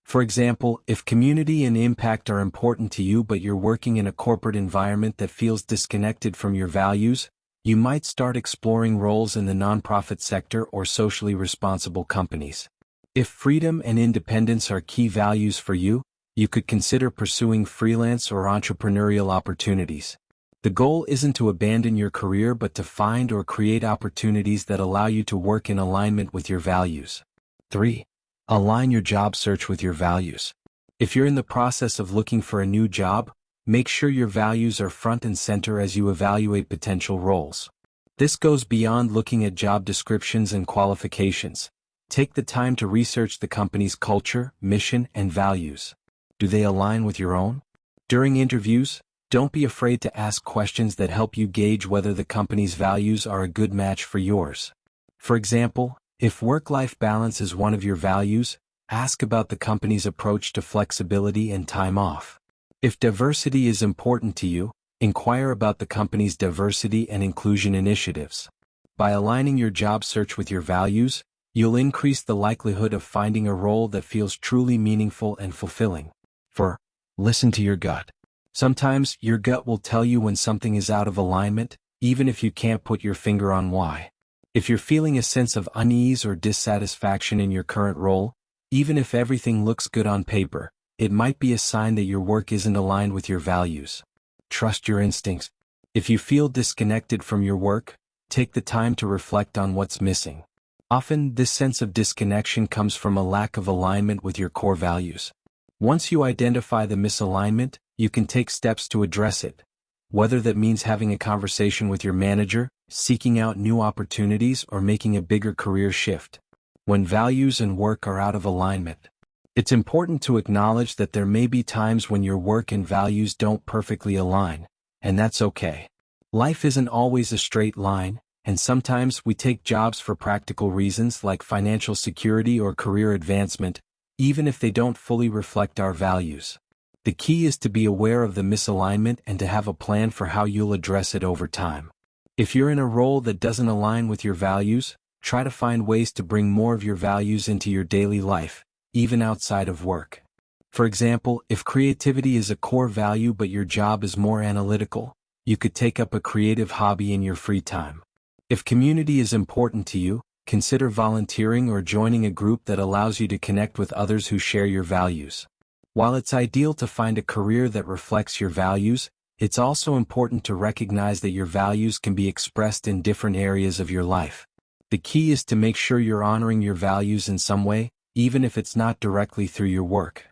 For example, if community and impact are important to you but you're working in a corporate environment that feels disconnected from your values, you might start exploring roles in the nonprofit sector or socially responsible companies. If freedom and independence are key values for you, you could consider pursuing freelance or entrepreneurial opportunities. The goal isn't to abandon your career but to find or create opportunities that allow you to work in alignment with your values. 3. Align your job search with your values. If you're in the process of looking for a new job, make sure your values are front and center as you evaluate potential roles. This goes beyond looking at job descriptions and qualifications. Take the time to research the company's culture, mission, and values. Do they align with your own? During interviews, don't be afraid to ask questions that help you gauge whether the company's values are a good match for yours. For example, if work-life balance is one of your values, ask about the company's approach to flexibility and time off. If diversity is important to you, inquire about the company's diversity and inclusion initiatives. By aligning your job search with your values, you'll increase the likelihood of finding a role that feels truly meaningful and fulfilling. 4. Listen to your gut. Sometimes your gut will tell you when something is out of alignment, even if you can't put your finger on why. If you're feeling a sense of unease or dissatisfaction in your current role, even if everything looks good on paper, it might be a sign that your work isn't aligned with your values. Trust your instincts. If you feel disconnected from your work, take the time to reflect on what's missing. Often, this sense of disconnection comes from a lack of alignment with your core values. Once you identify the misalignment, you can take steps to address it. Whether that means having a conversation with your manager, seeking out new opportunities, or making a bigger career shift. When values and work are out of alignment, it's important to acknowledge that there may be times when your work and values don't perfectly align, and that's okay. Life isn't always a straight line, and sometimes we take jobs for practical reasons like financial security or career advancement, even if they don't fully reflect our values. The key is to be aware of the misalignment and to have a plan for how you'll address it over time. If you're in a role that doesn't align with your values, try to find ways to bring more of your values into your daily life, even outside of work. For example, if creativity is a core value but your job is more analytical, you could take up a creative hobby in your free time. If community is important to you, consider volunteering or joining a group that allows you to connect with others who share your values. While it's ideal to find a career that reflects your values, it's also important to recognize that your values can be expressed in different areas of your life. The key is to make sure you're honoring your values in some way, even if it's not directly through your work.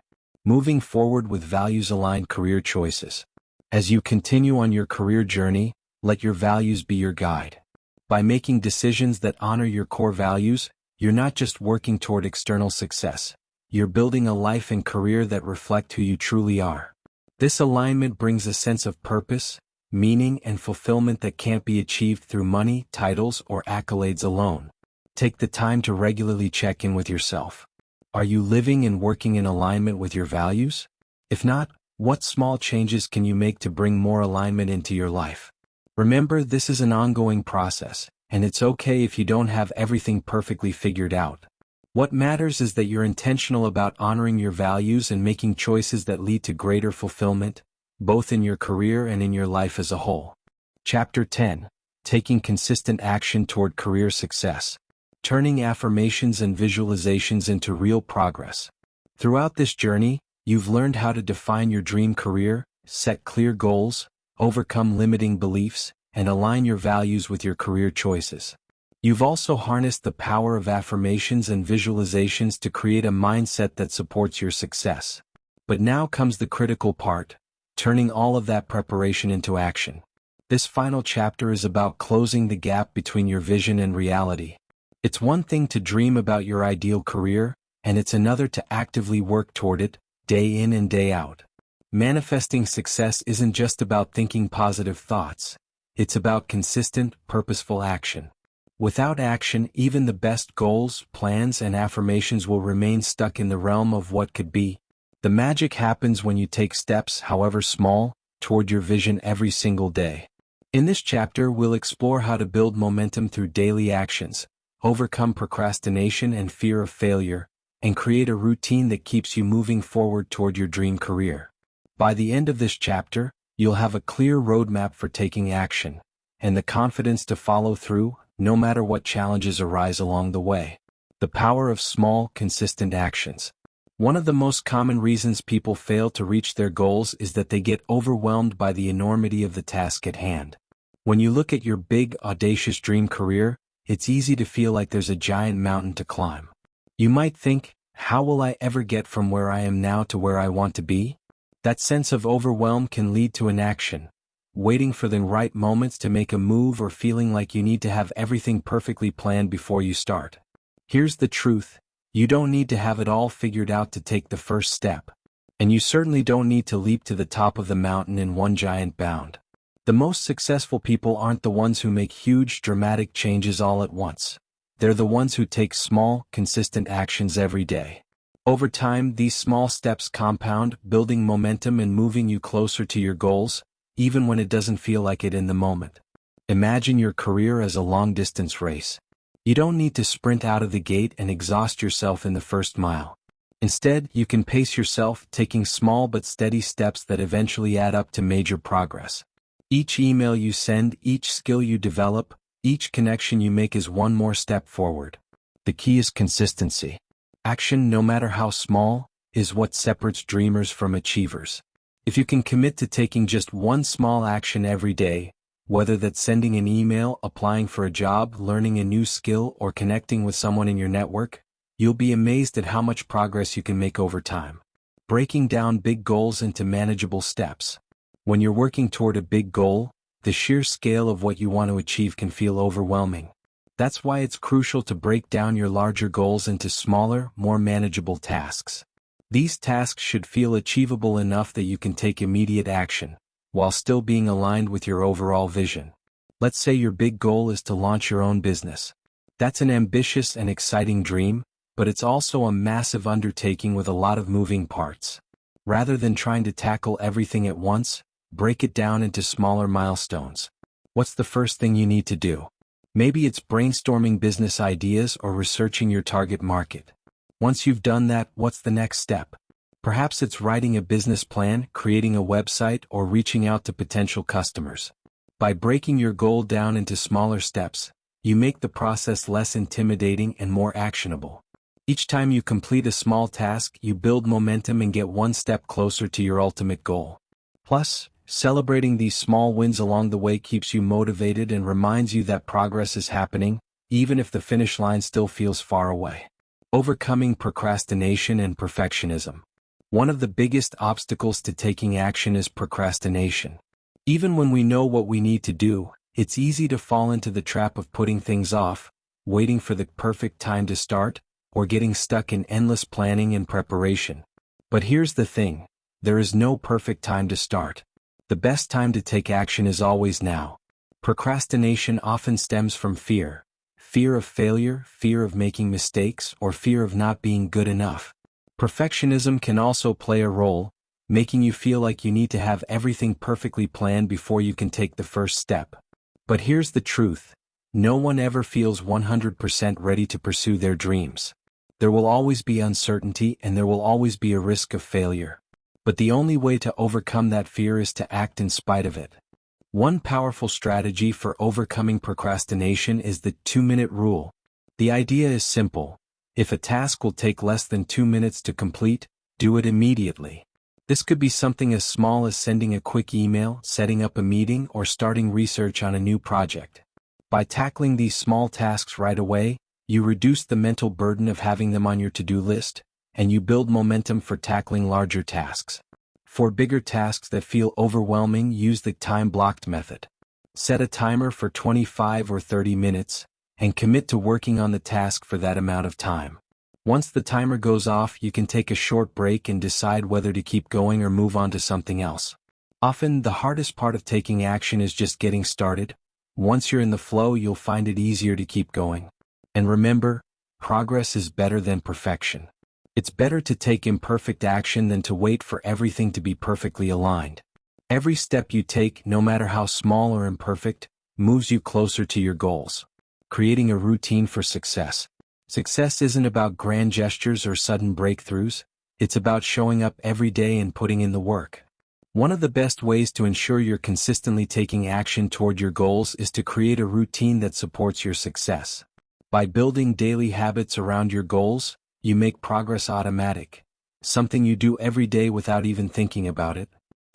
Moving forward with values-aligned career choices. As you continue on your career journey, let your values be your guide. By making decisions that honor your core values, you're not just working toward external success. You're building a life and career that reflect who you truly are. This alignment brings a sense of purpose, meaning, and fulfillment that can't be achieved through money, titles, or accolades alone. Take the time to regularly check in with yourself. Are you living and working in alignment with your values? If not, what small changes can you make to bring more alignment into your life? Remember, this is an ongoing process, and it's okay if you don't have everything perfectly figured out. What matters is that you're intentional about honoring your values and making choices that lead to greater fulfillment, both in your career and in your life as a whole. Chapter 10. Taking consistent action toward career success. Turning affirmations and visualizations into real progress. Throughout this journey, you've learned how to define your dream career, set clear goals, overcome limiting beliefs, and align your values with your career choices. You've also harnessed the power of affirmations and visualizations to create a mindset that supports your success. But now comes the critical part, turning all of that preparation into action. This final chapter is about closing the gap between your vision and reality. It's one thing to dream about your ideal career, and it's another to actively work toward it, day in and day out. Manifesting success isn't just about thinking positive thoughts. It's about consistent, purposeful action. Without action, even the best goals, plans, and affirmations will remain stuck in the realm of what could be. The magic happens when you take steps, however small, toward your vision every single day. In this chapter, we'll explore how to build momentum through daily actions, overcome procrastination and fear of failure, and create a routine that keeps you moving forward toward your dream career. By the end of this chapter, you'll have a clear roadmap for taking action, and the confidence to follow through, no matter what challenges arise along the way. The power of small, consistent actions. One of the most common reasons people fail to reach their goals is that they get overwhelmed by the enormity of the task at hand. When you look at your big, audacious dream career, it's easy to feel like there's a giant mountain to climb. You might think, how will I ever get from where I am now to where I want to be? That sense of overwhelm can lead to inaction, waiting for the right moments to make a move or feeling like you need to have everything perfectly planned before you start. Here's the truth. You don't need to have it all figured out to take the first step. And you certainly don't need to leap to the top of the mountain in one giant bound. The most successful people aren't the ones who make huge, dramatic changes all at once. They're the ones who take small, consistent actions every day. Over time, these small steps compound, building momentum and moving you closer to your goals, even when it doesn't feel like it in the moment. Imagine your career as a long-distance race. You don't need to sprint out of the gate and exhaust yourself in the first mile. Instead, you can pace yourself, taking small but steady steps that eventually add up to major progress. Each email you send, each skill you develop, each connection you make is one more step forward. The key is consistency. Action, no matter how small, is what separates dreamers from achievers. If you can commit to taking just one small action every day, whether that's sending an email, applying for a job, learning a new skill, or connecting with someone in your network, you'll be amazed at how much progress you can make over time. Breaking down big goals into manageable steps. When you're working toward a big goal, the sheer scale of what you want to achieve can feel overwhelming. That's why it's crucial to break down your larger goals into smaller, more manageable tasks. These tasks should feel achievable enough that you can take immediate action, while still being aligned with your overall vision. Let's say your big goal is to launch your own business. That's an ambitious and exciting dream, but it's also a massive undertaking with a lot of moving parts. Rather than trying to tackle everything at once, break it down into smaller milestones. What's the first thing you need to do? Maybe it's brainstorming business ideas or researching your target market. Once you've done that, what's the next step? Perhaps it's writing a business plan, creating a website, or reaching out to potential customers. By breaking your goal down into smaller steps, you make the process less intimidating and more actionable. Each time you complete a small task, you build momentum and get one step closer to your ultimate goal. Plus, celebrating these small wins along the way keeps you motivated and reminds you that progress is happening, even if the finish line still feels far away. Overcoming procrastination and perfectionism. One of the biggest obstacles to taking action is procrastination. Even when we know what we need to do, it's easy to fall into the trap of putting things off, waiting for the perfect time to start, or getting stuck in endless planning and preparation. But here's the thing, there is no perfect time to start. The best time to take action is always now. Procrastination often stems from fear. Fear of failure, fear of making mistakes, or fear of not being good enough. Perfectionism can also play a role, making you feel like you need to have everything perfectly planned before you can take the first step. But here's the truth. No one ever feels 100% ready to pursue their dreams. There will always be uncertainty and there will always be a risk of failure. But the only way to overcome that fear is to act in spite of it. One powerful strategy for overcoming procrastination is the 2-minute rule. The idea is simple. If a task will take less than 2 minutes to complete, do it immediately. This could be something as small as sending a quick email, setting up a meeting, or starting research on a new project. By tackling these small tasks right away, you reduce the mental burden of having them on your to-do list, and you build momentum for tackling larger tasks. For bigger tasks that feel overwhelming, use the time-blocked method. Set a timer for 25 or 30 minutes, and commit to working on the task for that amount of time. Once the timer goes off, you can take a short break and decide whether to keep going or move on to something else. Often, the hardest part of taking action is just getting started. Once you're in the flow, you'll find it easier to keep going. And remember, progress is better than perfection. It's better to take imperfect action than to wait for everything to be perfectly aligned. Every step you take, no matter how small or imperfect, moves you closer to your goals. Creating a routine for success. Success isn't about grand gestures or sudden breakthroughs, it's about showing up every day and putting in the work. One of the best ways to ensure you're consistently taking action toward your goals is to create a routine that supports your success. By building daily habits around your goals, you make progress automatic, something you do every day without even thinking about it.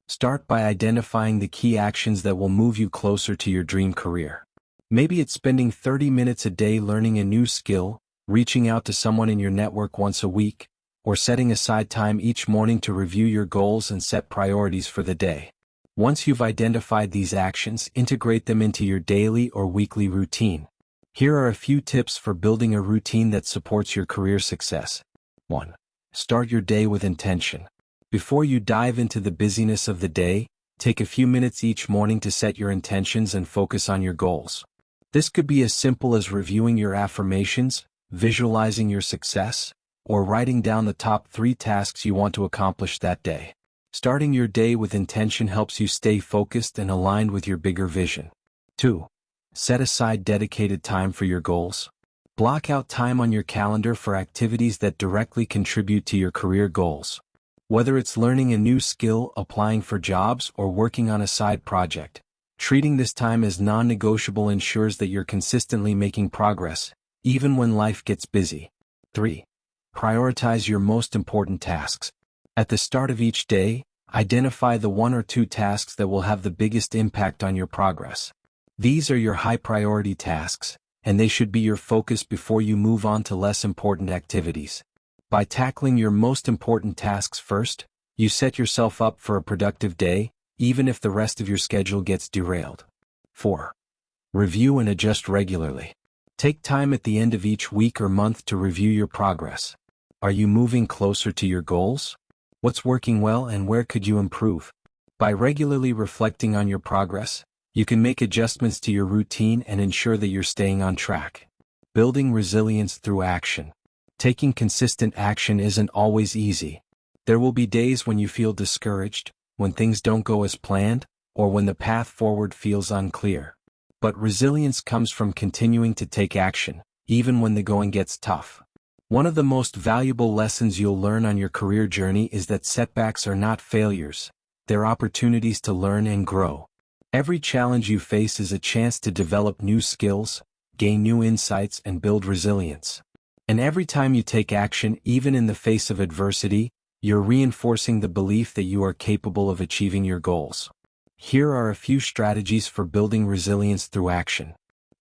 Start by identifying the key actions that will move you closer to your dream career. Maybe it's spending 30 minutes a day learning a new skill, reaching out to someone in your network once a week, or setting aside time each morning to review your goals and set priorities for the day. Once you've identified these actions, integrate them into your daily or weekly routine. Here are a few tips for building a routine that supports your career success. 1. Start your day with intention. Before you dive into the busyness of the day, take a few minutes each morning to set your intentions and focus on your goals. This could be as simple as reviewing your affirmations, visualizing your success, or writing down the top 3 tasks you want to accomplish that day. Starting your day with intention helps you stay focused and aligned with your bigger vision. 2. Set aside dedicated time for your goals. Block out time on your calendar for activities that directly contribute to your career goals. Whether it's learning a new skill, applying for jobs, or working on a side project, treating this time as non-negotiable ensures that you're consistently making progress, even when life gets busy. 3. Prioritize your most important tasks. At the start of each day, identify the 1 or 2 tasks that will have the biggest impact on your progress. These are your high-priority tasks, and they should be your focus before you move on to less important activities. By tackling your most important tasks first, you set yourself up for a productive day, even if the rest of your schedule gets derailed. 4. Review and adjust regularly. Take time at the end of each week or month to review your progress. Are you moving closer to your goals? What's working well and where could you improve? By regularly reflecting on your progress, you can make adjustments to your routine and ensure that you're staying on track. Building resilience through action. Taking consistent action isn't always easy. There will be days when you feel discouraged, when things don't go as planned, or when the path forward feels unclear. But resilience comes from continuing to take action, even when the going gets tough. One of the most valuable lessons you'll learn on your career journey is that setbacks are not failures, they're opportunities to learn and grow. Every challenge you face is a chance to develop new skills, gain new insights, and build resilience. And every time you take action, even in the face of adversity, you're reinforcing the belief that you are capable of achieving your goals. Here are a few strategies for building resilience through action.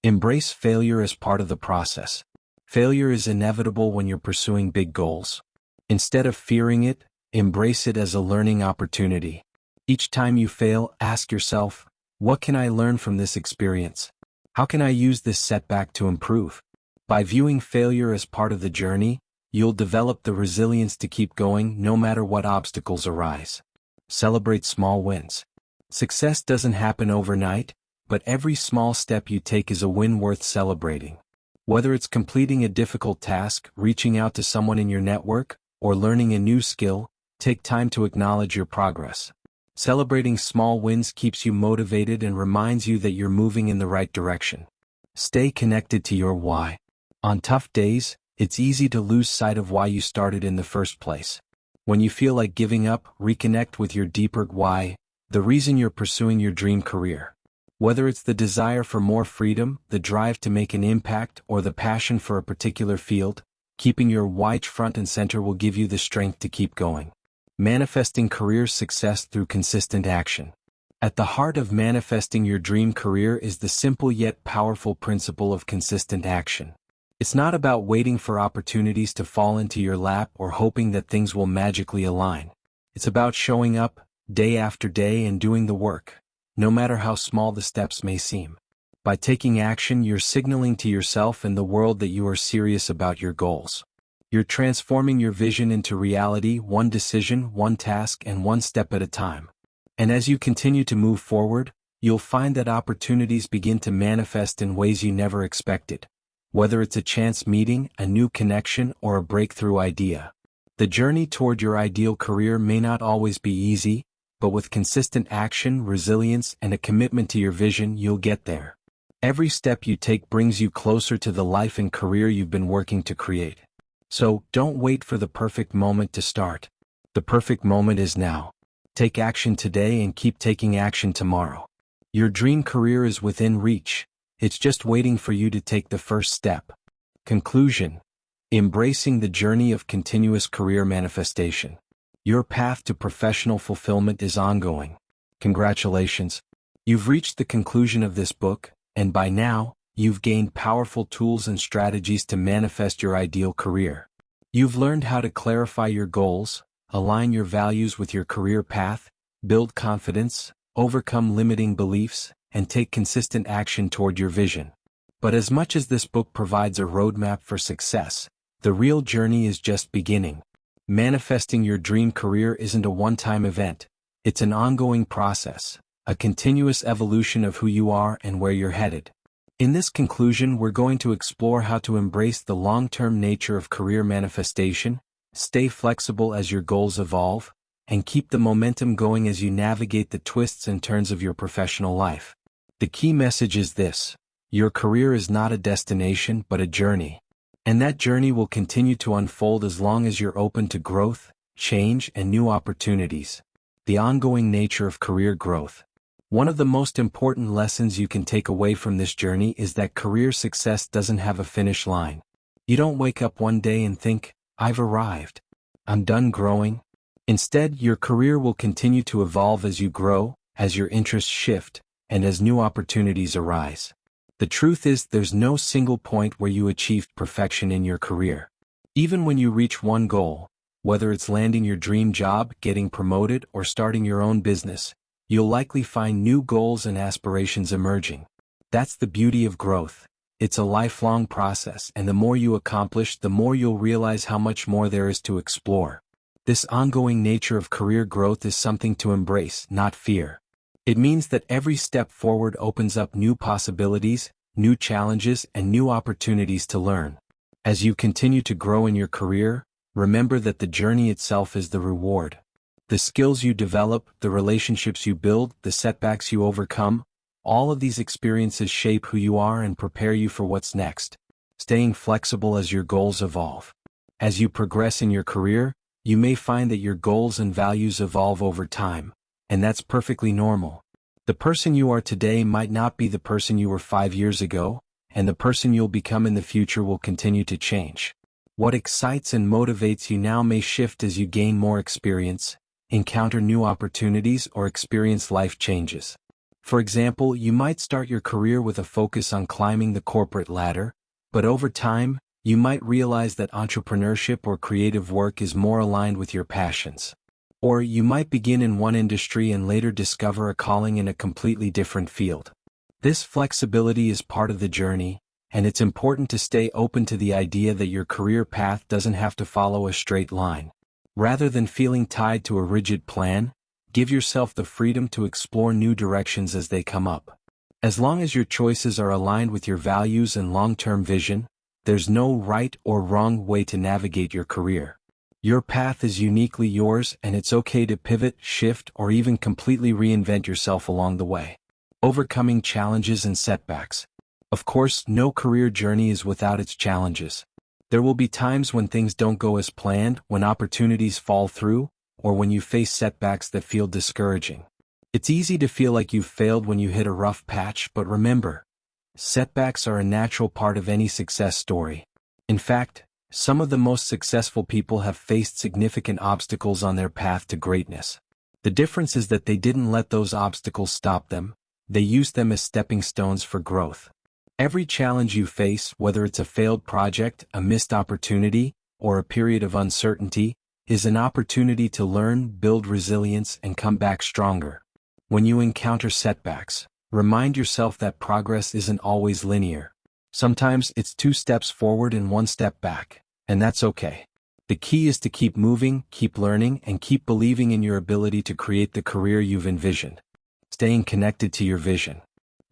Embrace failure as part of the process. Failure is inevitable when you're pursuing big goals. Instead of fearing it, embrace it as a learning opportunity. Each time you fail, ask yourself, what can I learn from this experience? How can I use this setback to improve? By viewing failure as part of the journey, you'll develop the resilience to keep going no matter what obstacles arise. Celebrate small wins. Success doesn't happen overnight, but every small step you take is a win worth celebrating. Whether it's completing a difficult task, reaching out to someone in your network, or learning a new skill, take time to acknowledge your progress. Celebrating small wins keeps you motivated and reminds you that you're moving in the right direction. Stay connected to your why. On tough days, it's easy to lose sight of why you started in the first place. When you feel like giving up, reconnect with your deeper why, the reason you're pursuing your dream career. Whether it's the desire for more freedom, the drive to make an impact, or the passion for a particular field, keeping your why front and center will give you the strength to keep going. Manifesting career success through consistent action. At the heart of manifesting your dream career is the simple yet powerful principle of consistent action. It's not about waiting for opportunities to fall into your lap or hoping that things will magically align. It's about showing up, day after day, and doing the work, no matter how small the steps may seem. By taking action, you're signaling to yourself and the world that you are serious about your goals. You're transforming your vision into reality, one decision, one task, and one step at a time. And as you continue to move forward, you'll find that opportunities begin to manifest in ways you never expected. Whether it's a chance meeting, a new connection, or a breakthrough idea. The journey toward your ideal career may not always be easy, but with consistent action, resilience, and a commitment to your vision, you'll get there. Every step you take brings you closer to the life and career you've been working to create. So, don't wait for the perfect moment to start. The perfect moment is now. Take action today and keep taking action tomorrow. Your dream career is within reach. It's just waiting for you to take the first step. Conclusion. Embracing the journey of continuous career manifestation. Your path to professional fulfillment is ongoing. Congratulations. You've reached the conclusion of this book, and by now, you've gained powerful tools and strategies to manifest your ideal career. You've learned how to clarify your goals, align your values with your career path, build confidence, overcome limiting beliefs, and take consistent action toward your vision. But as much as this book provides a roadmap for success, the real journey is just beginning. Manifesting your dream career isn't a one-time event. It's an ongoing process, a continuous evolution of who you are and where you're headed. In this conclusion, we're going to explore how to embrace the long-term nature of career manifestation, stay flexible as your goals evolve, and keep the momentum going as you navigate the twists and turns of your professional life. The key message is this: your career is not a destination but a journey. And that journey will continue to unfold as long as you're open to growth, change, and new opportunities. The ongoing nature of career growth. One of the most important lessons you can take away from this journey is that career success doesn't have a finish line. You don't wake up one day and think, "I've arrived. I'm done growing." Instead, your career will continue to evolve as you grow, as your interests shift, and as new opportunities arise. The truth is, there's no single point where you achieved perfection in your career. Even when you reach one goal, whether it's landing your dream job, getting promoted, or starting your own business, you'll likely find new goals and aspirations emerging. That's the beauty of growth. It's a lifelong process, and the more you accomplish, the more you'll realize how much more there is to explore. This ongoing nature of career growth is something to embrace, not fear. It means that every step forward opens up new possibilities, new challenges, and new opportunities to learn. As you continue to grow in your career, remember that the journey itself is the reward. The skills you develop, the relationships you build, the setbacks you overcome, all of these experiences shape who you are and prepare you for what's next. Staying flexible as your goals evolve. As you progress in your career, you may find that your goals and values evolve over time, and that's perfectly normal. The person you are today might not be the person you were 5 years ago, and the person you'll become in the future will continue to change. What excites and motivates you now may shift as you gain more experience, encounter new opportunities, or experience life changes. For example, you might start your career with a focus on climbing the corporate ladder, but over time, you might realize that entrepreneurship or creative work is more aligned with your passions. Or you might begin in one industry and later discover a calling in a completely different field. This flexibility is part of the journey, and it's important to stay open to the idea that your career path doesn't have to follow a straight line. Rather than feeling tied to a rigid plan, give yourself the freedom to explore new directions as they come up. As long as your choices are aligned with your values and long-term vision, there's no right or wrong way to navigate your career. Your path is uniquely yours, and it's okay to pivot, shift, or even completely reinvent yourself along the way. Overcoming challenges and setbacks. Of course, no career journey is without its challenges. There will be times when things don't go as planned, when opportunities fall through, or when you face setbacks that feel discouraging. It's easy to feel like you've failed when you hit a rough patch, but remember, setbacks are a natural part of any success story. In fact, some of the most successful people have faced significant obstacles on their path to greatness. The difference is that they didn't let those obstacles stop them, they used them as stepping stones for growth. Every challenge you face, whether it's a failed project, a missed opportunity, or a period of uncertainty, is an opportunity to learn, build resilience, and come back stronger. When you encounter setbacks, remind yourself that progress isn't always linear. Sometimes it's 2 steps forward and 1 step back, and that's okay. The key is to keep moving, keep learning, and keep believing in your ability to create the career you've envisioned. Staying connected to your vision.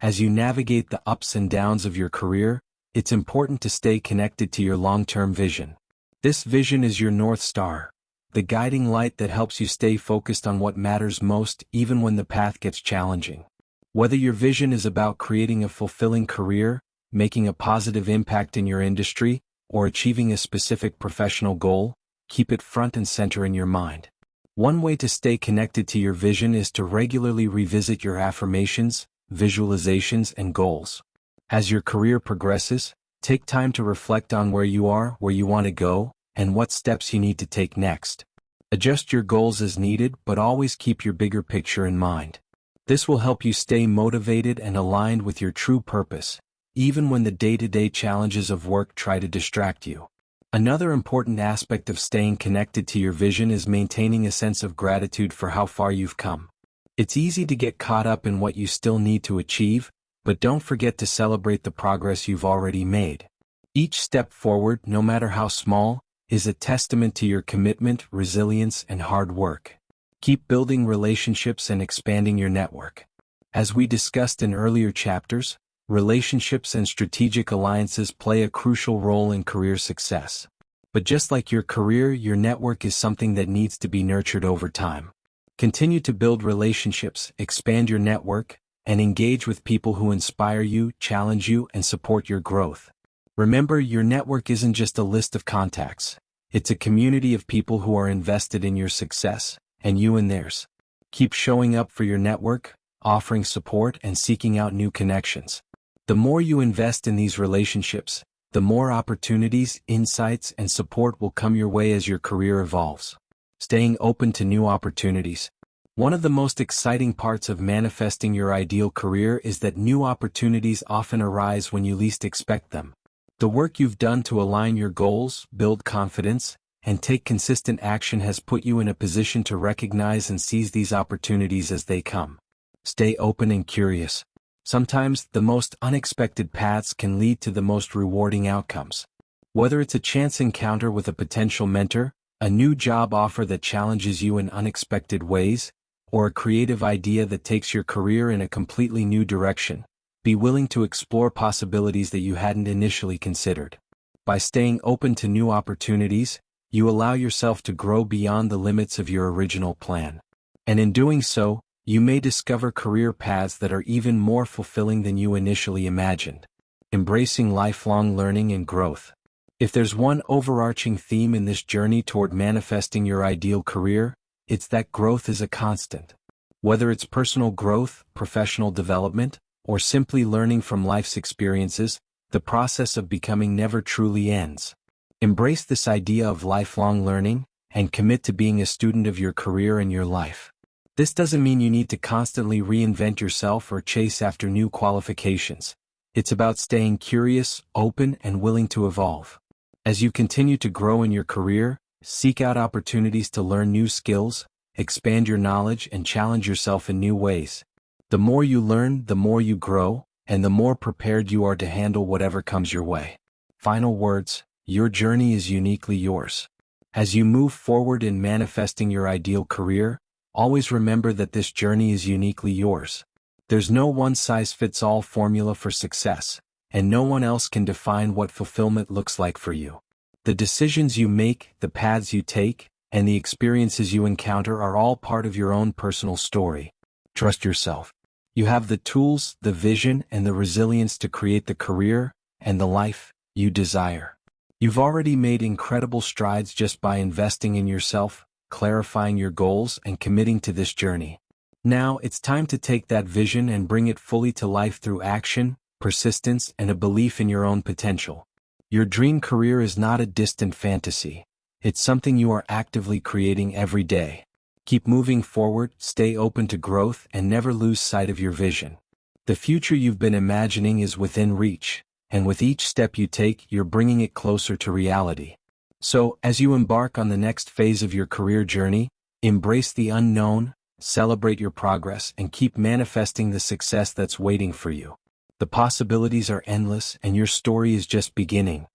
As you navigate the ups and downs of your career, it's important to stay connected to your long-term vision. This vision is your North Star, the guiding light that helps you stay focused on what matters most even when the path gets challenging. Whether your vision is about creating a fulfilling career, making a positive impact in your industry, or achieving a specific professional goal, keep it front and center in your mind. One way to stay connected to your vision is to regularly revisit your affirmations, visualizations, and goals. As your career progresses, take time to reflect on where you are, where you want to go, and what steps you need to take next. Adjust your goals as needed, but always keep your bigger picture in mind. This will help you stay motivated and aligned with your true purpose, even when the day-to-day challenges of work try to distract you. Another important aspect of staying connected to your vision is maintaining a sense of gratitude for how far you've come. It's easy to get caught up in what you still need to achieve, but don't forget to celebrate the progress you've already made. Each step forward, no matter how small, is a testament to your commitment, resilience, and hard work. Keep building relationships and expanding your network. As we discussed in earlier chapters, relationships and strategic alliances play a crucial role in career success. But just like your career, your network is something that needs to be nurtured over time. Continue to build relationships, expand your network, and engage with people who inspire you, challenge you, and support your growth. Remember, your network isn't just a list of contacts. It's a community of people who are invested in your success, and you in theirs. Keep showing up for your network, offering support, and seeking out new connections. The more you invest in these relationships, the more opportunities, insights, and support will come your way as your career evolves. Staying open to new opportunities. One of the most exciting parts of manifesting your ideal career is that new opportunities often arise when you least expect them. The work you've done to align your goals, build confidence, and take consistent action has put you in a position to recognize and seize these opportunities as they come. Stay open and curious. Sometimes, the most unexpected paths can lead to the most rewarding outcomes. Whether it's a chance encounter with a potential mentor, a new job offer that challenges you in unexpected ways, or a creative idea that takes your career in a completely new direction, be willing to explore possibilities that you hadn't initially considered. By staying open to new opportunities, you allow yourself to grow beyond the limits of your original plan. And in doing so, you may discover career paths that are even more fulfilling than you initially imagined. Embracing lifelong learning and growth. If there's one overarching theme in this journey toward manifesting your ideal career, it's that growth is a constant. Whether it's personal growth, professional development, or simply learning from life's experiences, the process of becoming never truly ends. Embrace this idea of lifelong learning, and commit to being a student of your career and your life. This doesn't mean you need to constantly reinvent yourself or chase after new qualifications. It's about staying curious, open, and willing to evolve. As you continue to grow in your career, seek out opportunities to learn new skills, expand your knowledge, and challenge yourself in new ways. The more you learn, the more you grow, and the more prepared you are to handle whatever comes your way. Final words, your journey is uniquely yours. As you move forward in manifesting your ideal career, always remember that this journey is uniquely yours. There's no one-size-fits-all formula for success, and no one else can define what fulfillment looks like for you. The decisions you make, the paths you take, and the experiences you encounter are all part of your own personal story. Trust yourself. You have the tools, the vision, and the resilience to create the career and the life you desire. You've already made incredible strides just by investing in yourself, clarifying your goals, and committing to this journey. Now it's time to take that vision and bring it fully to life through action, persistence, and a belief in your own potential. Your dream career is not a distant fantasy. It's something you are actively creating every day. Keep moving forward, stay open to growth, and never lose sight of your vision. The future you've been imagining is within reach, and with each step you take, you're bringing it closer to reality. So, as you embark on the next phase of your career journey, embrace the unknown, celebrate your progress, and keep manifesting the success that's waiting for you. The possibilities are endless, and your story is just beginning.